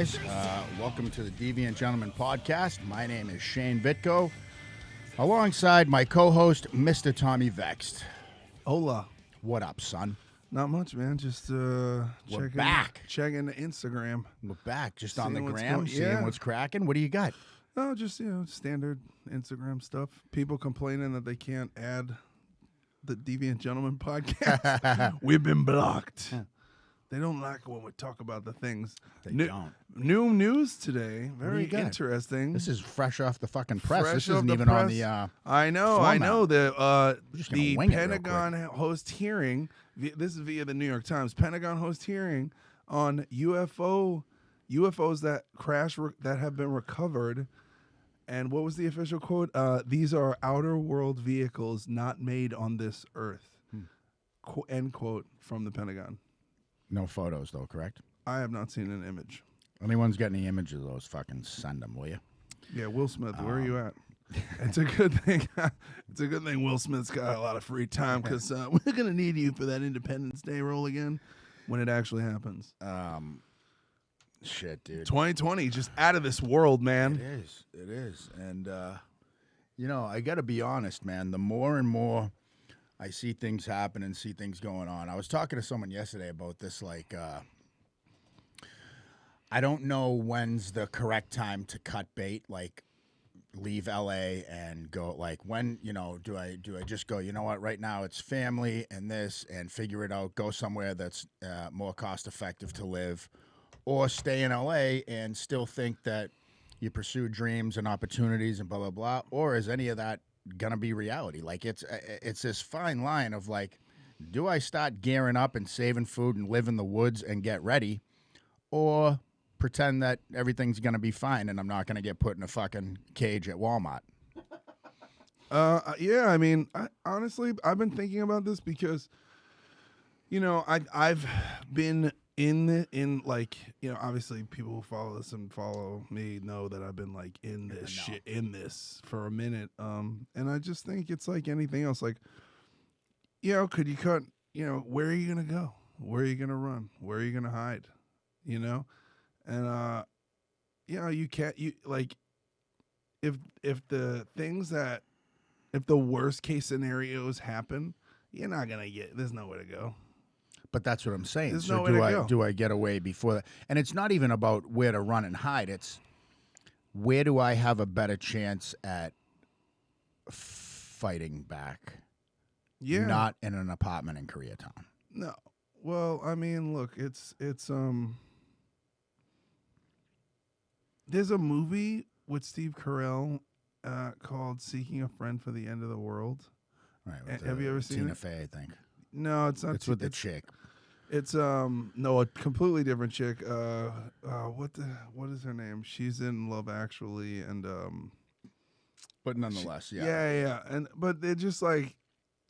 guys. Welcome to the Deviant Gentleman Podcast. My name is Shane Vitko, alongside my co-host, Mr. Tommy Vext. Hola. What up, son? Not much, man. Just checking the Instagram. We're back, just Seeing on the what's gram, seeing what's cracking. What do you got? Oh, just, standard Instagram stuff. People complaining that they can't add the Deviant Gentleman Podcast. We've been blocked. They don't like when we talk about the things. They don't. New news today. Very interesting. This is fresh off the fucking press. Fresh This off isn't the even press. on the I know. The Pentagon host hearing. This is via the New York Times. Pentagon host hearing on UFOs that crash that have been recovered. And what was the official quote? These are outer world vehicles not made on this earth. End quote from the Pentagon. No photos, though, correct? I have not seen an image. Anyone's got any images of those, fucking send them, will you? Yeah, Will Smith, where are you at? It's a good thing. It's a good thing Will Smith's got a lot of free time because we're going to need you for that Independence Day role again when it actually happens. Shit, dude. 2020, just out of this world, man. It is. And, I got to be honest, man. The more and more I see things happen and see things going on. I was talking to someone yesterday about this, I don't know when's the correct time to cut bait, leave LA and go, when, do I just go, you know what, right now it's family and this and figure it out, go somewhere that's more cost effective to live, or stay in LA and still think that you pursue dreams and opportunities and blah, blah, blah, or is any of that gonna be reality? It's this fine line of do I start gearing up and saving food and live in the woods and get ready, or pretend that everything's gonna be fine and I'm not gonna get put in a fucking cage at Walmart? Yeah, I mean, honestly, I've been thinking about this because, I've been obviously people who follow this and follow me know that I've been in this for a minute. And I just think it's like anything else. Could you cut, where are you going to go? Where are you going to run? Where are you going to hide? And, you can't, if the worst case scenarios happen, you're not going to there's nowhere to go. But that's what I'm saying. There's so nowhere to go. Do I get away before that? And it's not even about where to run and hide. It's where do I have a better chance at fighting back? Yeah. Not in an apartment in Koreatown. No. Well, I mean, look, it's there's a movie with Steve Carell called Seeking a Friend for the End of the World. Right. Have you ever seen Tina it? Fey, I think. No, it's not. It's with the chick. It's no, a completely different chick. What is her name? She's in Love Actually, and But nonetheless, yeah. But they're just like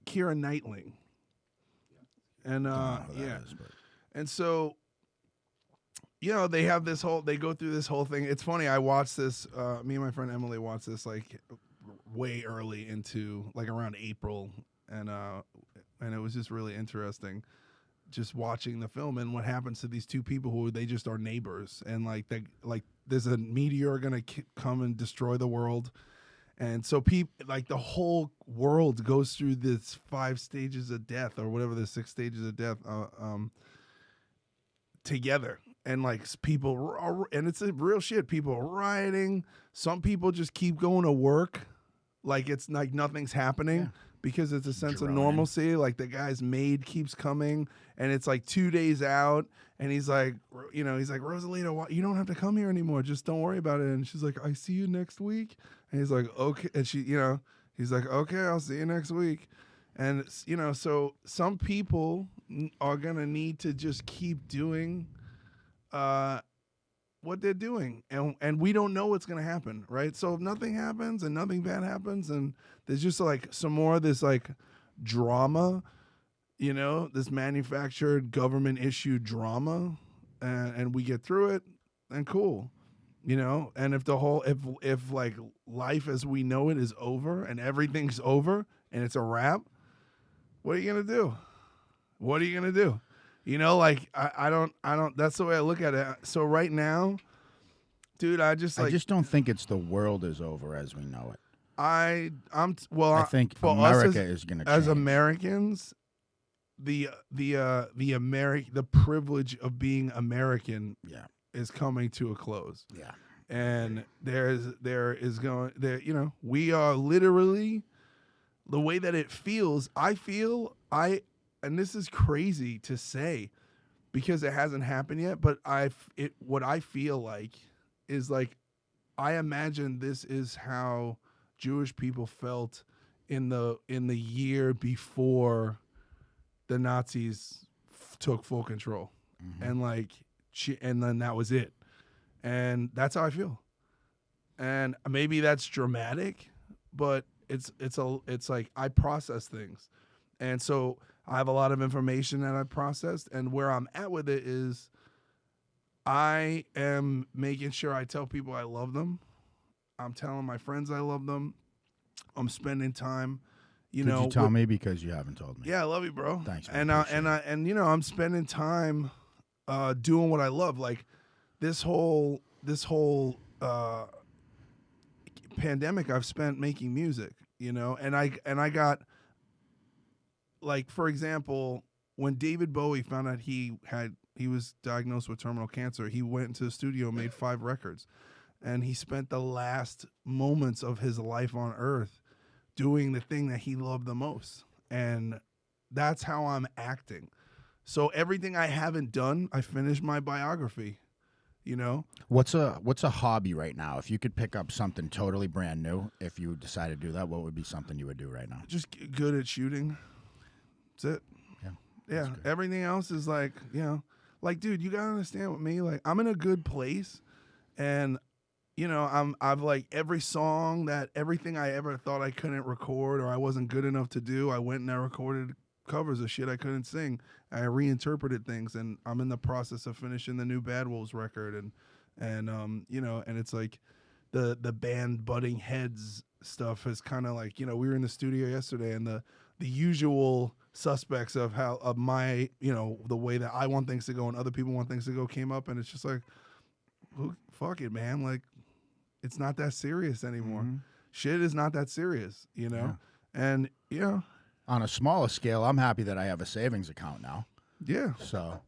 Keira Knightley, and and so they have this they go through this whole thing. It's funny. I watched this. Me and my friend Emily watched this way early into around April, and it was just really interesting. Just watching the film and what happens to these two people who they just are neighbors, and there's a meteor gonna come and destroy the world, and so the whole world goes through this 5 stages of death or whatever, the 6 stages of death together, and people are, and it's a real shit. People are rioting. Some people just keep going to work, it's nothing's happening. Yeah. Because it's a sense of normalcy. The guy's maid keeps coming, and it's 2 days out, and he's like, Rosalita, you don't have to come here anymore. Just don't worry about it. And she's like, I see you next week. And he's like, okay. And he's like, okay, I'll see you next week. And so some people are gonna need to just keep doing what they're doing, and we don't know what's gonna happen, right? So if nothing happens and nothing bad happens, and there's just some more of this drama, this manufactured government issued drama, and we get through it, and cool, and if life as we know it is over and everything's over and it's a wrap, what are you gonna do? I don't, that's the way I look at it. So right now, dude, I just don't think it's the world is over as we know it. I think for America us is going to change. As Americans, the privilege of being American is coming to a close. Yeah. And we are literally, the way that it feels, and this is crazy to say because it hasn't happened yet, but what I feel like is like, I imagine this is how Jewish people felt in the year before the Nazis took full control, and and then that was it, and that's how I feel. And maybe that's dramatic, but it's like I process things, and so I have a lot of information that I processed, and where I'm at with it is I am making sure I tell people I love them. I'm telling my friends I love them. I'm spending time, Could you tell me, because you haven't told me? Yeah, I love you, bro. Thanks, man. And I'm spending time doing what I love. Like this whole pandemic I've spent making music, and I got, like, for example, when David Bowie found out he was diagnosed with terminal cancer, he went into the studio and made 5 records. And he spent the last moments of his life on Earth doing the thing that he loved the most. And that's how I'm acting. So everything I haven't done, I finished my biography, What's a hobby right now? If you could pick up something totally brand new, if you decide to do that, what would be something you would do right now? Just good at shooting. That's it. Yeah. Everything else is like, like, dude, you gotta understand with me, like, I'm in a good place, and I've like every song everything I ever thought I couldn't record or I wasn't good enough to do, I went and I recorded covers of shit I couldn't sing. I reinterpreted things, and I'm in the process of finishing the new Bad Wolves record, and and it's like the band butting heads stuff is kind of like, we were in the studio yesterday, and the usual suspects of my, the way that I want things to go and other people want things to go came up, and it's just like, fuck it, man. Like, it's not that serious anymore. Shit is not that serious, Yeah. And on a smaller scale, I'm happy that I have a savings account now. Yeah. So,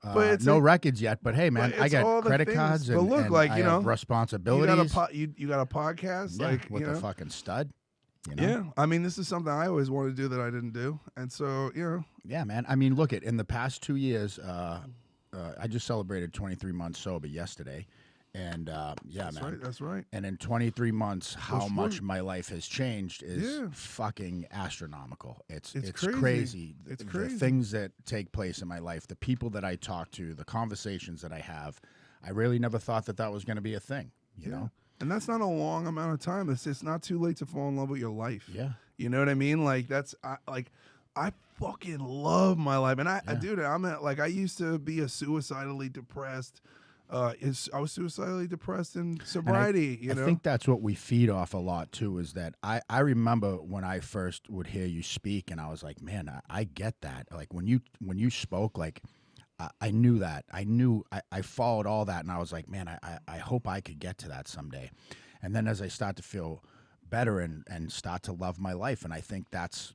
but it's no records yet, but hey, man, I got credit cards, and, look, and like, I have responsibilities. You got a podcast, like, with a fucking stud. Yeah, I mean, this is something I always wanted to do that I didn't do, and so Yeah, man. I mean, look, in the past 2 years, I just celebrated 23 months sober yesterday, and That's right. And in 23 months, how much my life has changed is fucking astronomical. It's crazy. It's crazy. The things that take place in my life, the people that I talk to, the conversations that I have. I really never thought that was going to be a thing. You know. And that's not a long amount of time. It's not too late to fall in love with your life. Yeah. You know what I mean? Like, I fucking love my life. And I used to be a suicidally depressed. I was suicidally depressed in sobriety. I think that's what we feed off a lot too, is that I remember when I first would hear you speak, and I was like, man, I get that. Like when you spoke, like, I knew that. I followed all that, and I was like, man, I hope I could get to that someday. And then as I start to feel better and start to love my life, and I think that's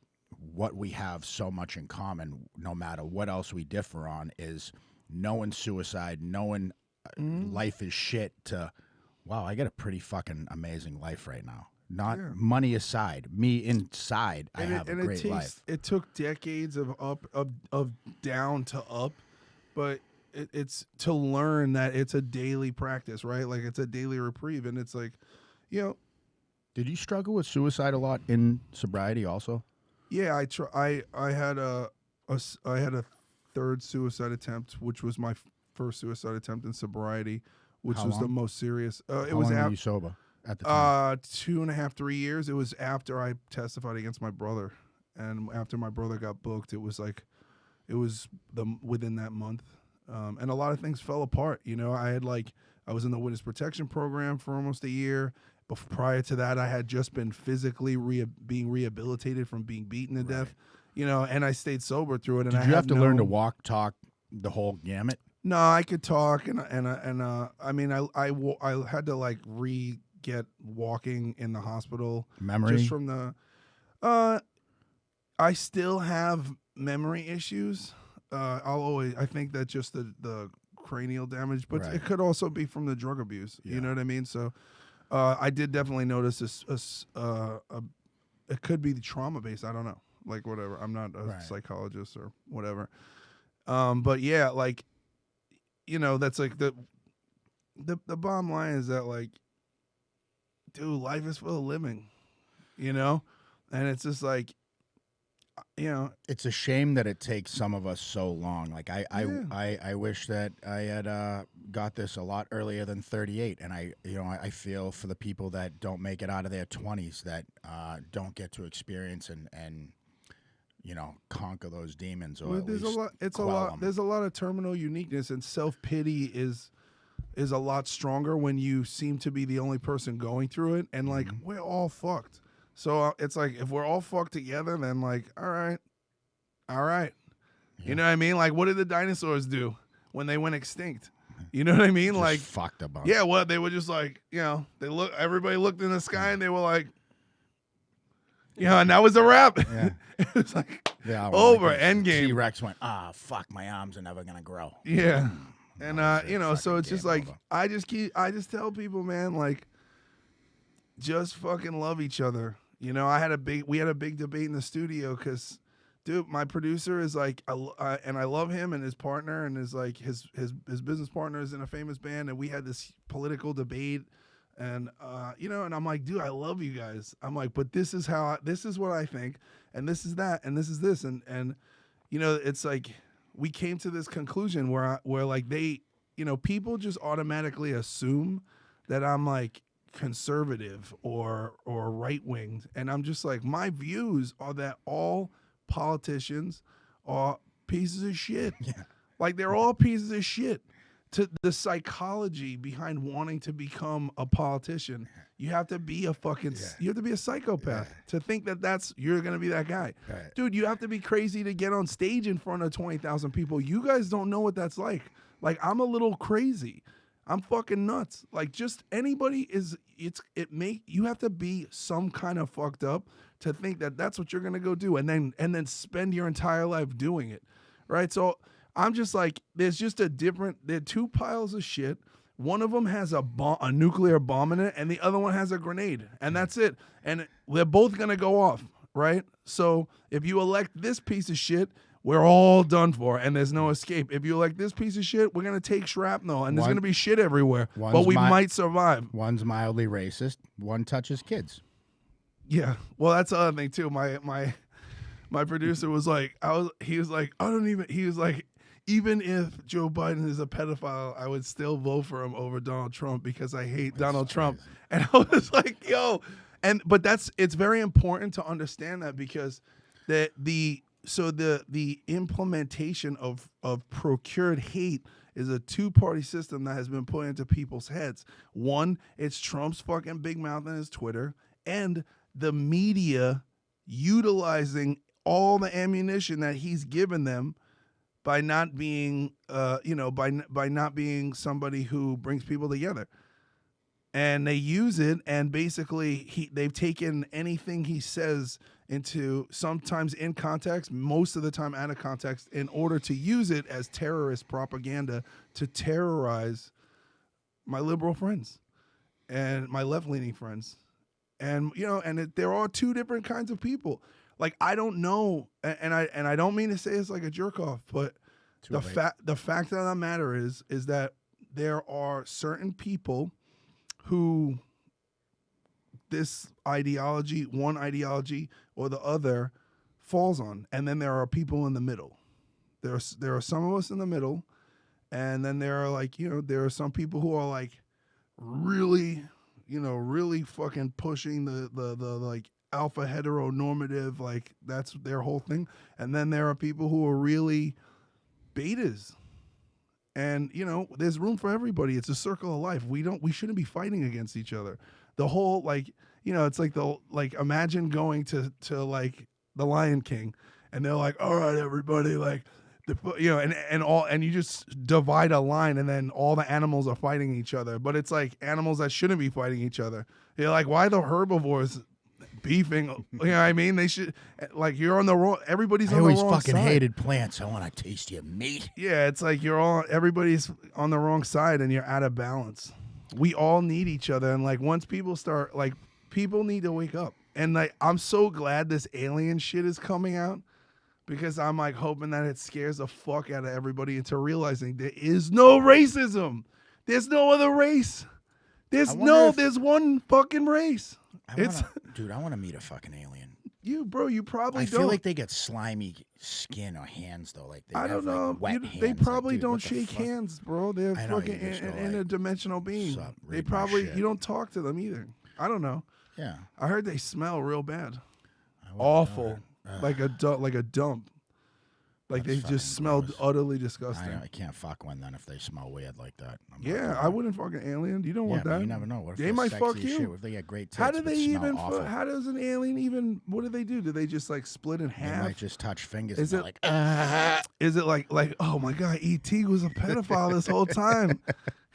what we have so much in common, no matter what else we differ on, is knowing suicide, knowing life is shit, to, wow, I got a pretty fucking amazing life right now. Not money aside, me inside, I have a great life. It took decades of down to up. But it's to learn that it's a daily practice, right? Like, it's a daily reprieve, and it's like, Did you struggle with suicide a lot in sobriety also? Yeah, I had a third suicide attempt, which was my first suicide attempt in sobriety, which was the most serious. How long were you sober at the time? 2.5, 3 years. It was after I testified against my brother, and after my brother got booked, it was within that month, and a lot of things fell apart. I was in the witness protection program for almost a year. But prior to that, I had just been physically being rehabilitated from being beaten to death, and I stayed sober through it. And Did you have to learn to walk, talk, the whole gamut? No, I could talk, and I mean, I had to like get walking in the hospital Memory? just from the. I still have memory issues. I think that just the cranial damage, but Right. it could also be from the drug abuse. Yeah. You know what I mean? So, I did definitely notice this. It could be the trauma based. I don't know. Like whatever. I'm not a Right. psychologist or whatever. But yeah, like, you know, that's like the bottom line is that, like, dude, life is full of living, you know, and it's just like, you know, It's a shame that it takes some of us so long. Like Yeah. I wish that I had got this a lot earlier than 38. And I feel for the people that don't make it out of their 20s, that don't get to experience and conquer those demons, or well, at there's least a lot. It's a quell lot. them. There's a lot of terminal uniqueness, and self pity is a lot stronger when you seem to be the only person going through it, and like we're all fucked. So it's like if we're all fucked together, then like all right. Yeah. You know what I mean? Like, what did the dinosaurs do when they went extinct? You know what I mean? Just like, fucked a bunch. yeah, well, they were just like, everybody looked in the sky and they were like, and that was a wrap. Yeah. It was like Over. over, endgame. T-Rex went, fuck, my arms are never gonna grow. Yeah. And That was it. so it's Fucking just game like over. I just tell people, man, like, just fucking love each other. You know, we had a big debate in the studio because, dude, my producer is like, and I love him and his partner, and his like his business partner is in a famous band, and we had this political debate, and and I'm like, dude, I love you guys. I'm like, but this is what I think, and this is that, and this is this, and it's like we came to this conclusion where like they, people just automatically assume that I'm like conservative or right winged, and I'm just like, my views are that all politicians are pieces of shit. Yeah. Like, they're all pieces of shit. To the psychology behind wanting to become a politician, you have to be a fucking you have to be a psychopath to think that you're gonna be that guy. Right. Dude, you have to be crazy to get on stage in front of 20,000 people. You guys don't know what that's like. Like, I'm a little crazy. I'm fucking nuts. Like, just anybody you have to be some kind of fucked up to think that that's what you're gonna go do, and then spend your entire life doing it, right? So I'm just like, there are two piles of shit. One of them has a nuclear bomb in it, and the other one has a grenade, and that's it. And they're both gonna go off, right? So if you elect this piece of shit, we're all done for, and there's no escape. If you elect this piece of shit, we're gonna take shrapnel, and there's gonna be shit everywhere, but we might survive. One's mildly racist. One touches kids. Yeah, well, that's the other thing too. My producer was like, even if Joe Biden is a pedophile, I would still vote for him over Donald Trump because I hate Donald Trump. And I was like, yo, but it's very important to understand that, because the implementation of procured hate is a two-party system that has been put into people's heads. One, it's Trump's fucking big mouth and his Twitter, and the media utilizing all the ammunition that he's given them by not being, by not being somebody who brings people together. And they use it, and basically they've taken anything he says into, sometimes in context, most of the time out of context, in order to use it as terrorist propaganda to terrorize my liberal friends and my left-leaning friends. And there are two different kinds of people. Like, I don't know, and I don't mean to say it's like a jerk off, but the fact of the matter is that there are certain people who one ideology or the other falls on, and then there are people in the middle. There are some of us in the middle, and then there are there are some people who are like really fucking pushing the like alpha heteronormative, like that's their whole thing. And then there are people who are really betas. And there's room for everybody. It's a circle of life. We shouldn't be fighting against each other. The whole it's like imagine going to like the Lion King, and they're like, all right, everybody, like and you just divide a line, and then all the animals are fighting each other. But it's like animals that shouldn't be fighting each other. You're like, why the herbivores beefing? You know what I mean? They should, like, you're on the wrong. Everybody's on the wrong side. I always fucking hated plants. I want to taste your meat. Yeah, it's like everybody's on the wrong side, and you're out of balance. We all need each other, and like once people start, like, people need to wake up. And like, I'm so glad this alien shit is coming out. Because I'm like hoping that it scares the fuck out of everybody into realizing there is no racism. There's no other race. There's one fucking race. Dude, I want to meet a fucking alien. You probably don't. I feel like they get slimy skin or hands though. Like I don't know. Wet hands. They probably like, don't shake hands, bro. They're fucking interdimensional beings. They probably you don't talk to them either. I don't know. Yeah. I heard they smell real bad. Awful. Like a dump. Like they just smelled utterly disgusting. I can't fuck one then if they smell weird like that. I wouldn't fuck an alien. You don't want that. You never know. What if they might fuck you? Shit? What if they get great tits, how do they even? awful? How does an alien even? What do they do? Do they just like split in half? They might just touch fingers. Is it like? Is it like? Oh my god, E.T. was a pedophile this whole time.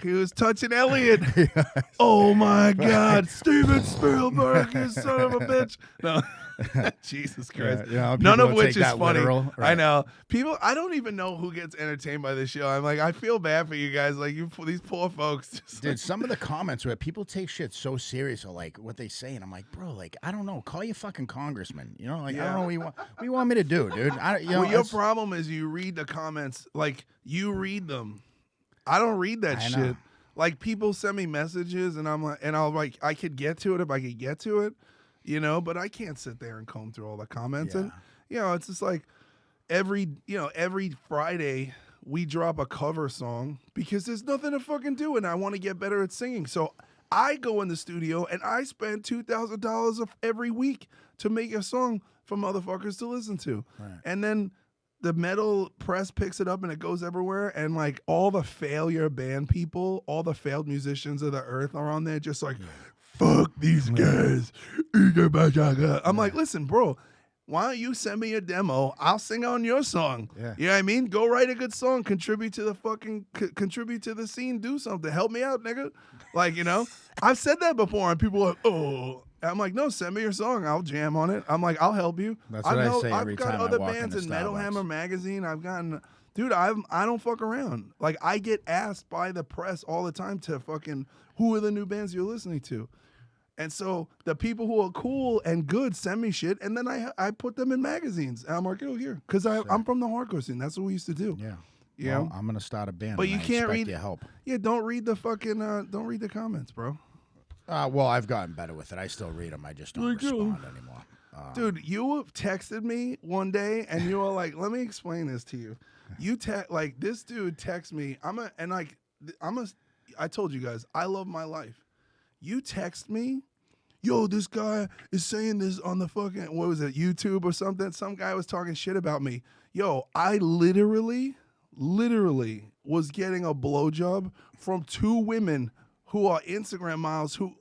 He was touching Elliot. Oh my god, Steven Spielberg, you son of a bitch. No. Jesus Christ. None of which is funny. Literal, right. I know. People, I don't even know who gets entertained by this show. I'm like, I feel bad for you guys. Like, these poor folks. Dude, some of the comments where people take shit so serious or like what they say, and I'm like, bro, like, I don't know. Call your fucking congressman. You know, like, I don't know what you want me to do, dude. Your problem is you read the comments. Like, you read them. I don't read that shit. Like, people send me messages, and I could get to it if I could get to it. You know, but I can't sit there and comb through all the comments. And, it's just like every Friday we drop a cover song because there's nothing to fucking do and I want to get better at singing. So I go in the studio and I spend $2,000 every week to make a song for motherfuckers to listen to. Right. And then the metal press picks it up and it goes everywhere. And like all the failure band people, all the failed musicians of the earth are on there just like, fuck these guys. I'm like, listen, bro, why don't you send me a demo? I'll sing on your song. Yeah. You know what I mean? Go write a good song, contribute to the scene, do something. Help me out, nigga. Like, you know, I've said that before and people are like, oh. I'm like, no, send me your song. I'll jam on it. I'm like, I'll help you. That's what I say every time I walk into Starbucks. I've got other bands in Metal Hammer Magazine. I've gotten... Dude, I don't fuck around. Like, I get asked by the press all the time to fucking, who are the new bands you're listening to? And so the people who are cool and good send me shit, and then I put them in magazines. And I'm like, oh, here. Because I'm from the hardcore scene. That's what we used to do. Yeah. You know? I'm going to start a band, but you can't read your help. Yeah, don't read the fucking, don't read the comments, bro. Well, I've gotten better with it. I still read them. I just don't respond anymore. Dude, you texted me one day, and you were like, let me explain this to you. Like, this dude texted me. I told you guys, I love my life. You text me, yo, this guy is saying this on the fucking, what was it, YouTube or something? Some guy was talking shit about me. Yo, I literally was getting a blowjob from 2 women who are Instagram models, who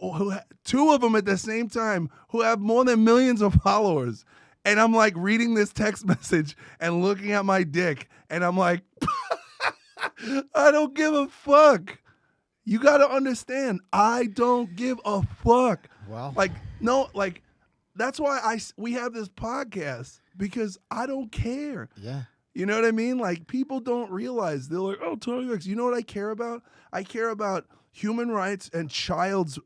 2 of them at the same time, who have more than millions of followers. And I'm like reading this text message and looking at my dick, and I'm like, I don't give a fuck. You got to understand, I don't give a fuck. Well, like, no, like, that's why we have this podcast, because I don't care. Yeah. You know what I mean? Like, people don't realize. They're like, oh, Tony Vext. You know what I care about? I care about human rights and child's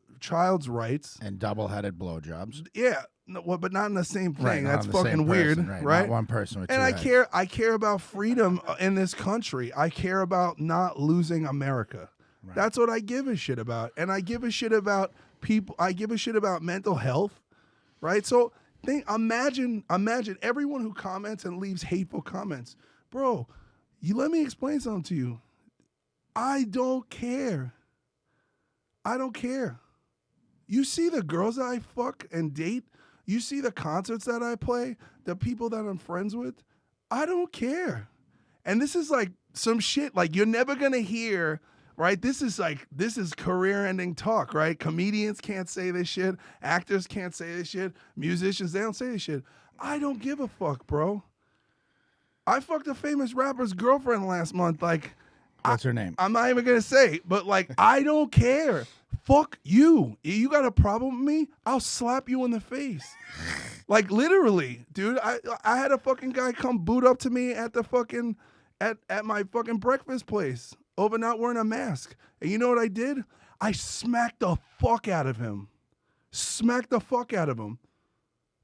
rights. And double-headed blowjobs. Yeah. No, but not in the same thing. Right, that's fucking weird, right? Not one person with and I heads. I care about freedom in this country. I care about not losing America. Right. That's what I give a shit about. And I give a shit about people. I give a shit about mental health, right? So imagine everyone who comments and leaves hateful comments. Bro, let me explain something to you. I don't care. I don't care. You see the girls that I fuck and date? You see the concerts that I play? The people that I'm friends with? I don't care. And this is like some shit like you're never going to hear, right? This is career-ending talk, right? Comedians can't say this shit. Actors can't say this shit. Musicians, they don't say this shit. I don't give a fuck, bro. I fucked a famous rapper's girlfriend last month. Like, what's her name? I'm not even gonna say, but like, I don't care. Fuck you. You got a problem with me? I'll slap you in the face. Like, literally, dude. I had a fucking guy come boot up to me at the fucking at my fucking breakfast place over not wearing a mask. And you know what I did? I smacked the fuck out of him. Smacked the fuck out of him.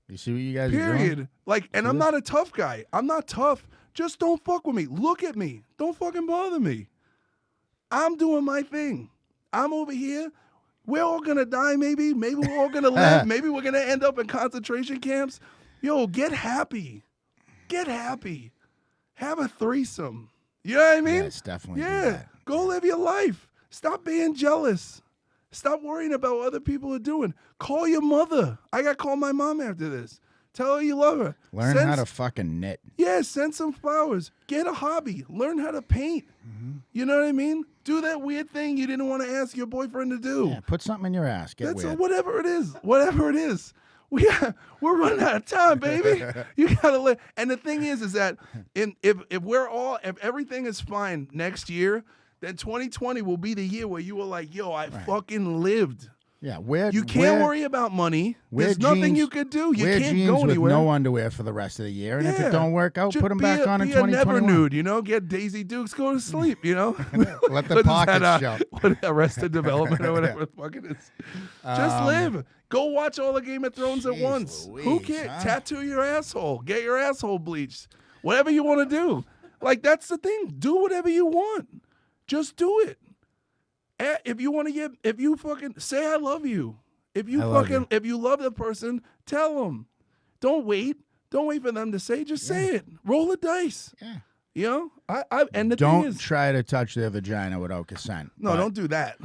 You see what you guys are doing? Like, and I'm not a tough guy. I'm not tough. Just don't fuck with me. Look at me. Don't fucking bother me. I'm doing my thing. I'm over here. We're all going to die, maybe. Maybe we're all going to live. Maybe we're going to end up in concentration camps. Yo, get happy. Get happy. Have a threesome. You know what I mean? Yes, definitely. Yeah. Go live your life. Stop being jealous. Stop worrying about what other people are doing. Call your mother. I got to call my mom after this. Tell her you love her. Learn how to fucking knit. Yeah, send some flowers. Get a hobby. Learn how to paint. Mm-hmm. You know what I mean? Do that weird thing you didn't want to ask your boyfriend to do. Yeah, put something in your ass. Get weird. Whatever it is. Whatever it is. We're running out of time, baby. You gotta live. And the thing is that if everything is fine next year, then 2020 will be the year where you were like, yo, I fucking lived. Yeah, you can't worry about money. There's nothing you could do. You can't go anywhere. With no underwear for the rest of the year, and if it don't work out, put them back on in 2021. Never nude, you know. Get Daisy Dukes, go to sleep, you know. Let the pockets show. What Arrested Development or whatever the fuck it is. Just live. Go watch all the Game of Thrones at once. Louise, who cares? Huh? Tattoo your asshole. Get your asshole bleached. Whatever you want to do. Like, that's the thing. Do whatever you want. Just do it. If you want to if you fucking say I love you. If you love the person, tell them. Don't wait for them to say. Just say it. Roll the dice. Yeah. You know. Don't try to touch their vagina without consent. No, don't do that.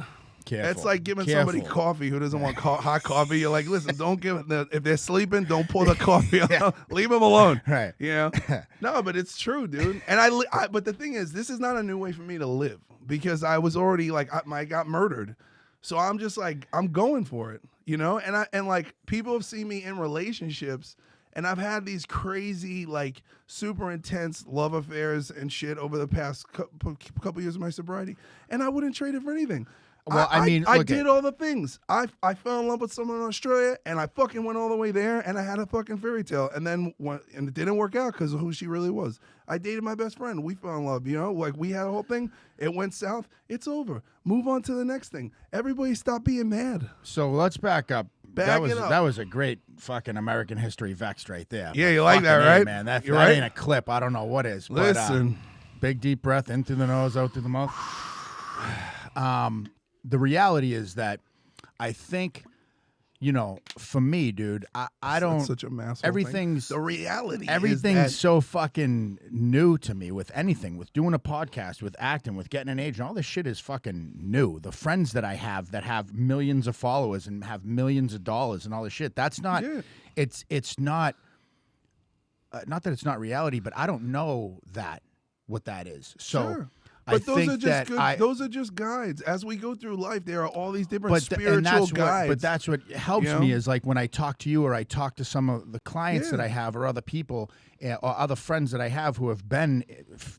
Careful. That's like giving somebody coffee who doesn't want hot coffee. You're like, listen, don't give it. If they're sleeping, don't pour the coffee on. Leave them alone. Right. You know. No, but it's true, dude. And but the thing is, this is not a new way for me to live because I was already like, I got murdered, so I'm just like, I'm going for it, you know. And like people have seen me in relationships, and I've had these crazy, like, super intense love affairs and shit over the past couple years of my sobriety, and I wouldn't trade it for anything. Well, I did all the things. I fell in love with someone in Australia, and I fucking went all the way there, and I had a fucking fairy tale, and it didn't work out because of who she really was. I dated my best friend. We fell in love, you know? Like, we had a whole thing. It went south. It's over. Move on to the next thing. Everybody stop being mad. So let's back up. That was a great fucking American history Vext right there. Yeah, you like that, right? Man, that ain't a clip. I don't know what is. Listen. But, big deep breath in through the nose, out through the mouth. The reality is that I think, you know, for me, dude, I don't. That's such a massive everything's thing. The reality. Everything's so fucking new to me with anything, with doing a podcast, with acting, with getting an agent. All this shit is fucking new. The friends that I have that have millions of followers and have millions of dollars and all this shit. That's not. Yeah. It's not. Not that it's not reality, but I don't know what that is. So. Sure. But those are just guides. As we go through life, there are all these different spiritual guides. But that's what helps me is like when I talk to you or I talk to some of the clients that I have or other people or other friends that I have who have been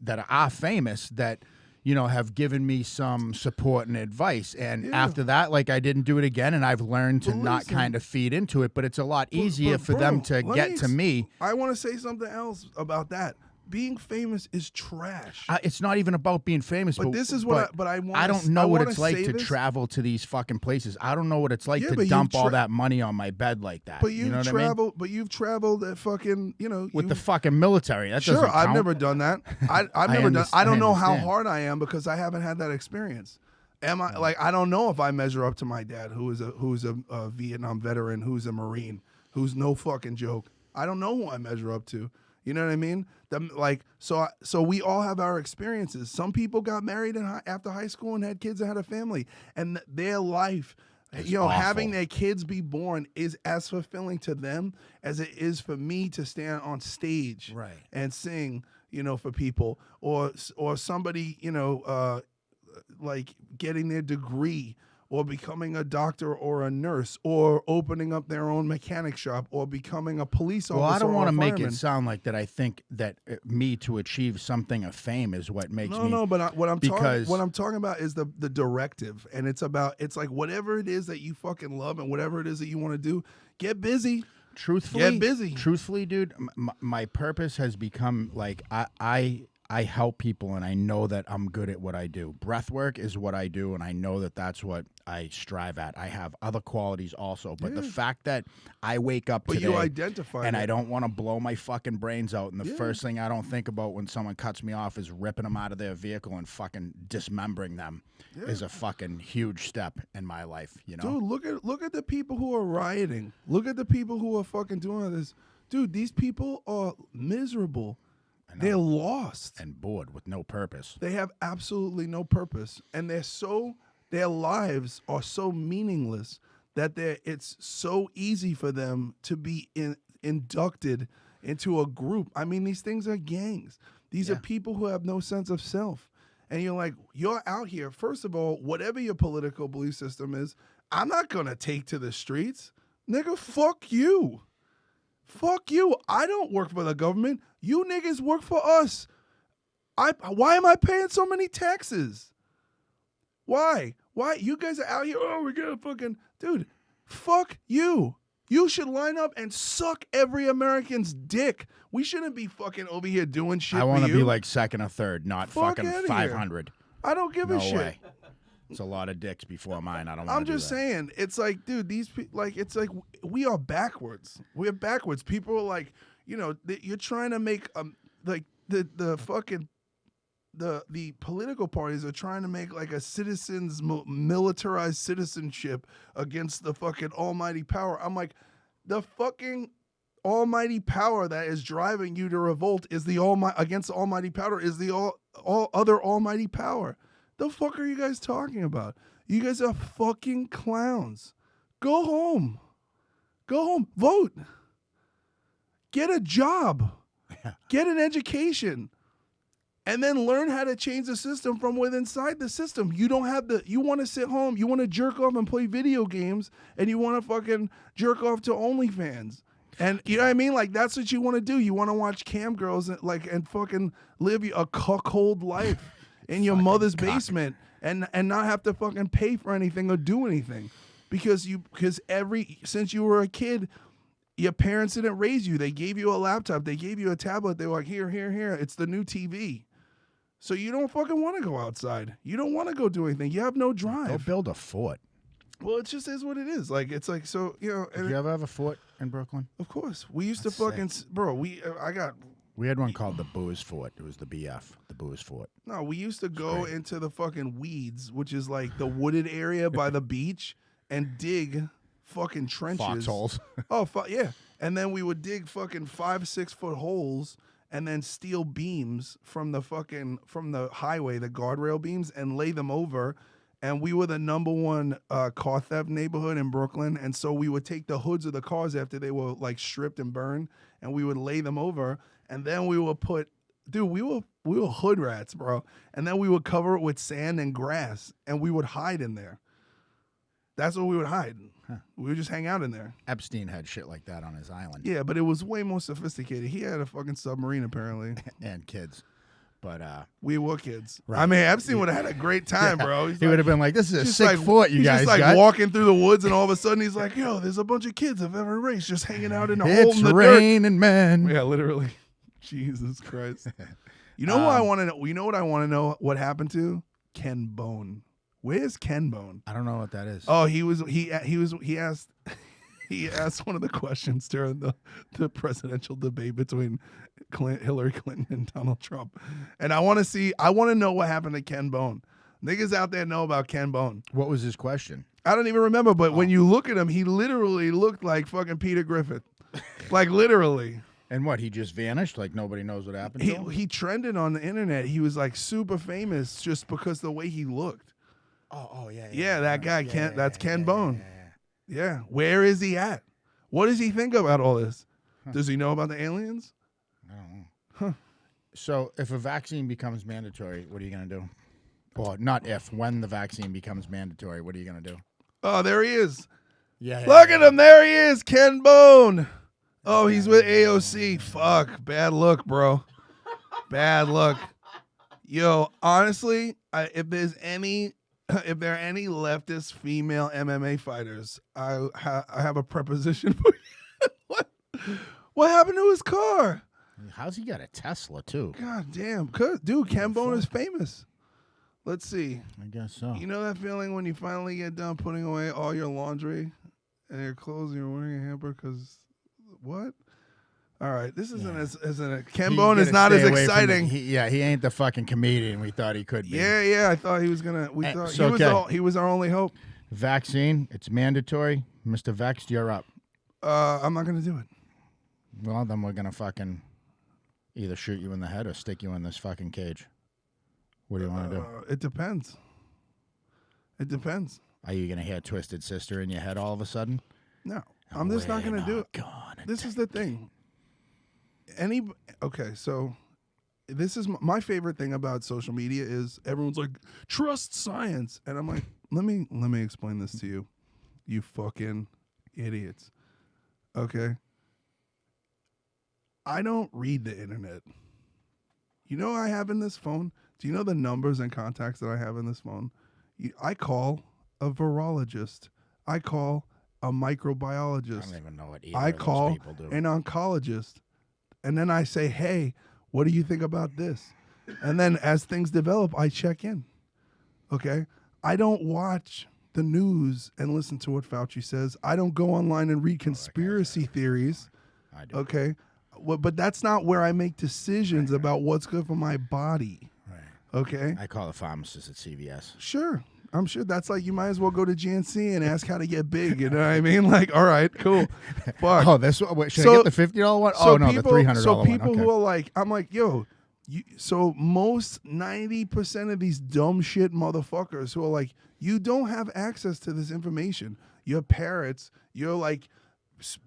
that are famous that, you know, have given me some support and advice. And after that, like, I didn't do it again, and I've learned to not kind of feed into it. But it's a lot easier for them to get to me. I want to say something else about that. Being famous is trash. It's not even about being famous. But this is what I want. I don't know what it's like to travel to these fucking places. I don't know what it's like to dump all that money on my bed like that. But you've traveled. But you've traveled at fucking, you know, with the fucking military. That doesn't count. I've never done that. I've never done. I don't know how hard I am because I haven't had that experience. Am I like? I don't know if I measure up to my dad, who is a Vietnam veteran, who's a Marine, who's no fucking joke. I don't know who I measure up to. You know what I mean? So we all have our experiences. Some people got married after high school and had kids and had a family, and their life, having their kids be born is as fulfilling to them as it is for me to stand on stage and sing, you know, for people, or somebody, you know, like getting their degree, or becoming a doctor or a nurse or opening up their own mechanic shop or becoming a police officer. Well, I don't want to make it sound like that. I think that me to achieve something of fame is what makes me. No, but what I'm talking about is the directive, and it's like whatever it is that you fucking love and whatever it is that you want to do, get busy. Truthfully, get busy. Truthfully, dude, my purpose has become like I help people, and I know that I'm good at what I do. Breath work is what I do, and I know that that's what I strive at. I have other qualities also, but the fact that I wake up today you identify and I don't want to blow my fucking brains out, and the first thing I don't think about when someone cuts me off is ripping them out of their vehicle and fucking dismembering them is a fucking huge step in my life, you know? Dude, look at the people who are rioting. Look at the people who are fucking doing this. Dude, these people are miserable. They're lost and bored with no purpose. They have absolutely no purpose, and their lives are so meaningless that it's so easy for them to be inducted into a group. I mean, these things are gangs. These are people who have no sense of self. And you're like, you're out here. First of all, whatever your political belief system is, I'm not gonna take to the streets, nigga. Fuck you. Fuck you. I don't work for the government. You niggas work for us. Why am I paying so many taxes? Why? You guys are out here, we gotta fucking... Dude, fuck you. You should line up and suck every American's dick. We shouldn't be fucking over here doing shit. I want to be like second or third, not fucking 500. I don't give a shit. Way. It's a lot of dicks before mine. I don't want to I'm just saying, it's like, dude, these people, like, it's like we are backwards. We're backwards. People are like, you know, you're trying to make like the fucking the political parties are trying to make like a citizens militarized citizenship against the fucking almighty power. I'm like, the fucking almighty power that is driving you to revolt is against the almighty power is the all other almighty power. The fuck are you guys talking about? You guys are fucking clowns. Go home. Go home. Vote. Get a job. Get an education. And then learn how to change the system from within inside the system. You don't have you want to sit home, you want to jerk off and play video games, and you want to fucking jerk off to OnlyFans. And you know what I mean? Like, that's what you want to do. You want to watch cam girls and fucking live a cuckold life in your mother's basement and not have to fucking pay for anything or do anything. Because since you were a kid, your parents didn't raise you. They gave you a laptop. They gave you a tablet. They were like, here. It's the new TV. So you don't fucking want to go outside. You don't want to go do anything. You have no drive. Go build a fort. Well, it just is what it is. Like, it's like, so, you know. Did you ever have a fort in Brooklyn? Of course. We used to fucking, bro, we had one called the Booze Fort. It was the BF, the Booze Fort. No, we used to go into the fucking weeds, which is like the wooded area by the beach, and dig fucking trenches. Foxholes. Yeah. And then we would dig fucking 5-6 foot holes and then steal beams from the highway, the guardrail beams, and lay them over. And we were the #1 car theft neighborhood in Brooklyn. And so we would take the hoods of the cars after they were like stripped and burned, and we would lay them over. And then we would we were hood rats, bro. And then we would cover it with sand and grass, and we would hide in there. That's what we would hide. Huh. We would just hang out in there. Epstein had shit like that on his island. Yeah, but it was way more sophisticated. He had a fucking submarine, apparently. And kids. But we were kids. Right. I mean, Epstein would have had a great time, bro. He would have been like, "This is a sick fort, you guys." He's just like walking through the woods, and all of a sudden, he's like, "Yo, there's a bunch of kids of every race just hanging out in a hole in the dirt." It's raining men. Yeah, literally. Jesus Christ. You know what I want to know? You know what I want to know? What happened to Ken Bone? Where's Ken Bone? I don't know what that is. Oh, he asked one of the questions during the presidential debate between Hillary Clinton and Donald Trump. And I want to know what happened to Ken Bone. Niggas out there know about Ken Bone. What was his question? I don't even remember, but when you look at him, he literally looked like fucking Peter Griffin. Like, literally. And what, he just vanished? Like nobody knows what happened to him? He trended on the internet. He was like super famous just because the way he looked. Oh yeah. Yeah, that guy, that's Ken Bone. Yeah. Where is he at? What does he think about all this? Huh. Does he know about the aliens? I don't know. Huh. So if a vaccine becomes mandatory, what are you going to do? Or not if, when the vaccine becomes mandatory, what are you going to do? Oh, there he is. Yeah. Look at him. There he is. Ken Bone. Oh, he's with AOC. Fuck. Bad look, bro. Bad look. Yo, honestly, if there are any leftist female MMA fighters, I have a preposition for you. What happened to his car? How's he got a Tesla, too? God damn. Dude, Ken Bone is famous. Let's see. I guess so. You know that feeling when you finally get done putting away all your laundry and your clothes and you're wearing a hamper because what? All right, this isn't as Ken Bone is not as exciting. He ain't the fucking comedian we thought he could be. Yeah, I thought he was gonna. We thought he was our only hope. Vaccine, it's mandatory. Mr. Vext, you're up. I'm not gonna do it. Well, then we're gonna fucking either shoot you in the head or stick you in this fucking cage. What do you want to do? It depends. It depends. Are you gonna hear Twisted Sister in your head all of a sudden? No, I'm just not gonna do it. This is the thing. Okay, so this is my favorite thing about social media is everyone's like, trust science, and I'm like, let me explain this to you, you fucking idiots. Okay, I don't read the internet. You know what I have in this phone? Do you know the numbers and contacts that I have in this phone? I call a virologist. I call a microbiologist. I don't even know what I call those people do. An oncologist. And then I say, hey, what do you think about this? And then as things develop, I check in. Okay? I don't watch the news and listen to what Fauci says. I don't go online and read conspiracy theories. I do. Okay? But that's not where I make decisions about what's good for my body. Right. Okay? I call the pharmacist at CVS. Sure. I'm sure that's like you might as well go to GNC and ask how to get big. You know what I mean? Like, all right, cool. Fuck. Oh, this one. Should I get the $50 one? So oh, no, people, the $300 one. So people who are like, I'm like, yo, so most 90% of these dumb shit motherfuckers who are like, you don't have access to this information. You're parrots. You're like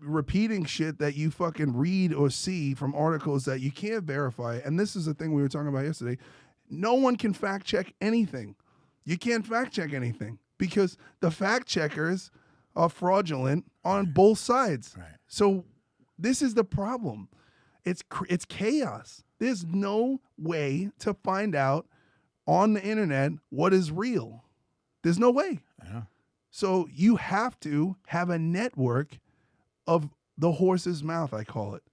repeating shit that you fucking read or see from articles that you can't verify. And this is the thing we were talking about yesterday. No one can fact check anything. You can't fact check anything because the fact checkers are fraudulent on both sides. Right. So this is the problem. It's chaos. There's no way to find out on the internet what is real. There's no way. Yeah. So you have to have a network of the horse's mouth, I call it.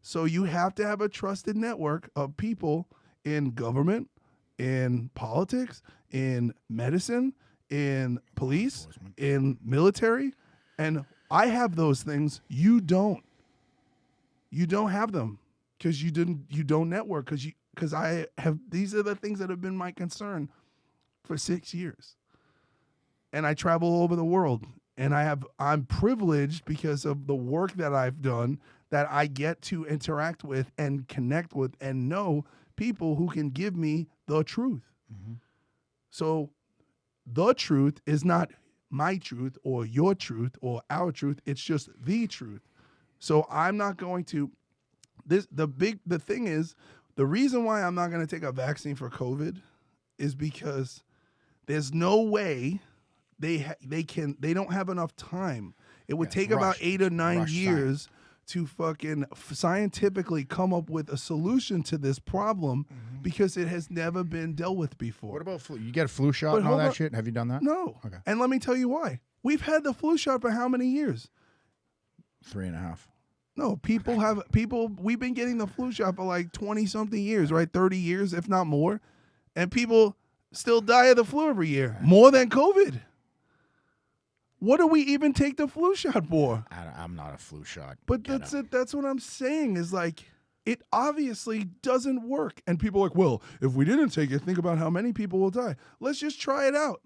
So you have to have a trusted network of people in government, in politics, in medicine, in police, in military, and I have those things. You don't. You don't have them because you don't network because I have. These are the things that have been my concern for 6 years, and I travel all over the world, and I'm privileged because of the work that I've done that I get to interact with and connect with and know people who can give me the truth. Mm-hmm. So the truth is not my truth or your truth or our truth. It's just the truth. So I'm not going to the thing is, the reason why I'm not going to take a vaccine for COVID is because there's no way they don't have enough time. It would take about 8 or 9 years to fucking scientifically come up with a solution to this problem because it has never been dealt with before. What about flu? You get a flu shot and all that shit? Have you done that? No. Okay. And let me tell you why. We've had the flu shot for how many years? 3.5. No, we've been getting the flu shot for like 20 something years, right? 30 years, if not more. And people still die of the flu every year, more than COVID. What do we even take the flu shot for? I'm not a flu shot. But that's it. That's what I'm saying is like, it obviously doesn't work. And people are like, well, if we didn't take it, think about how many people will die. Let's just try it out.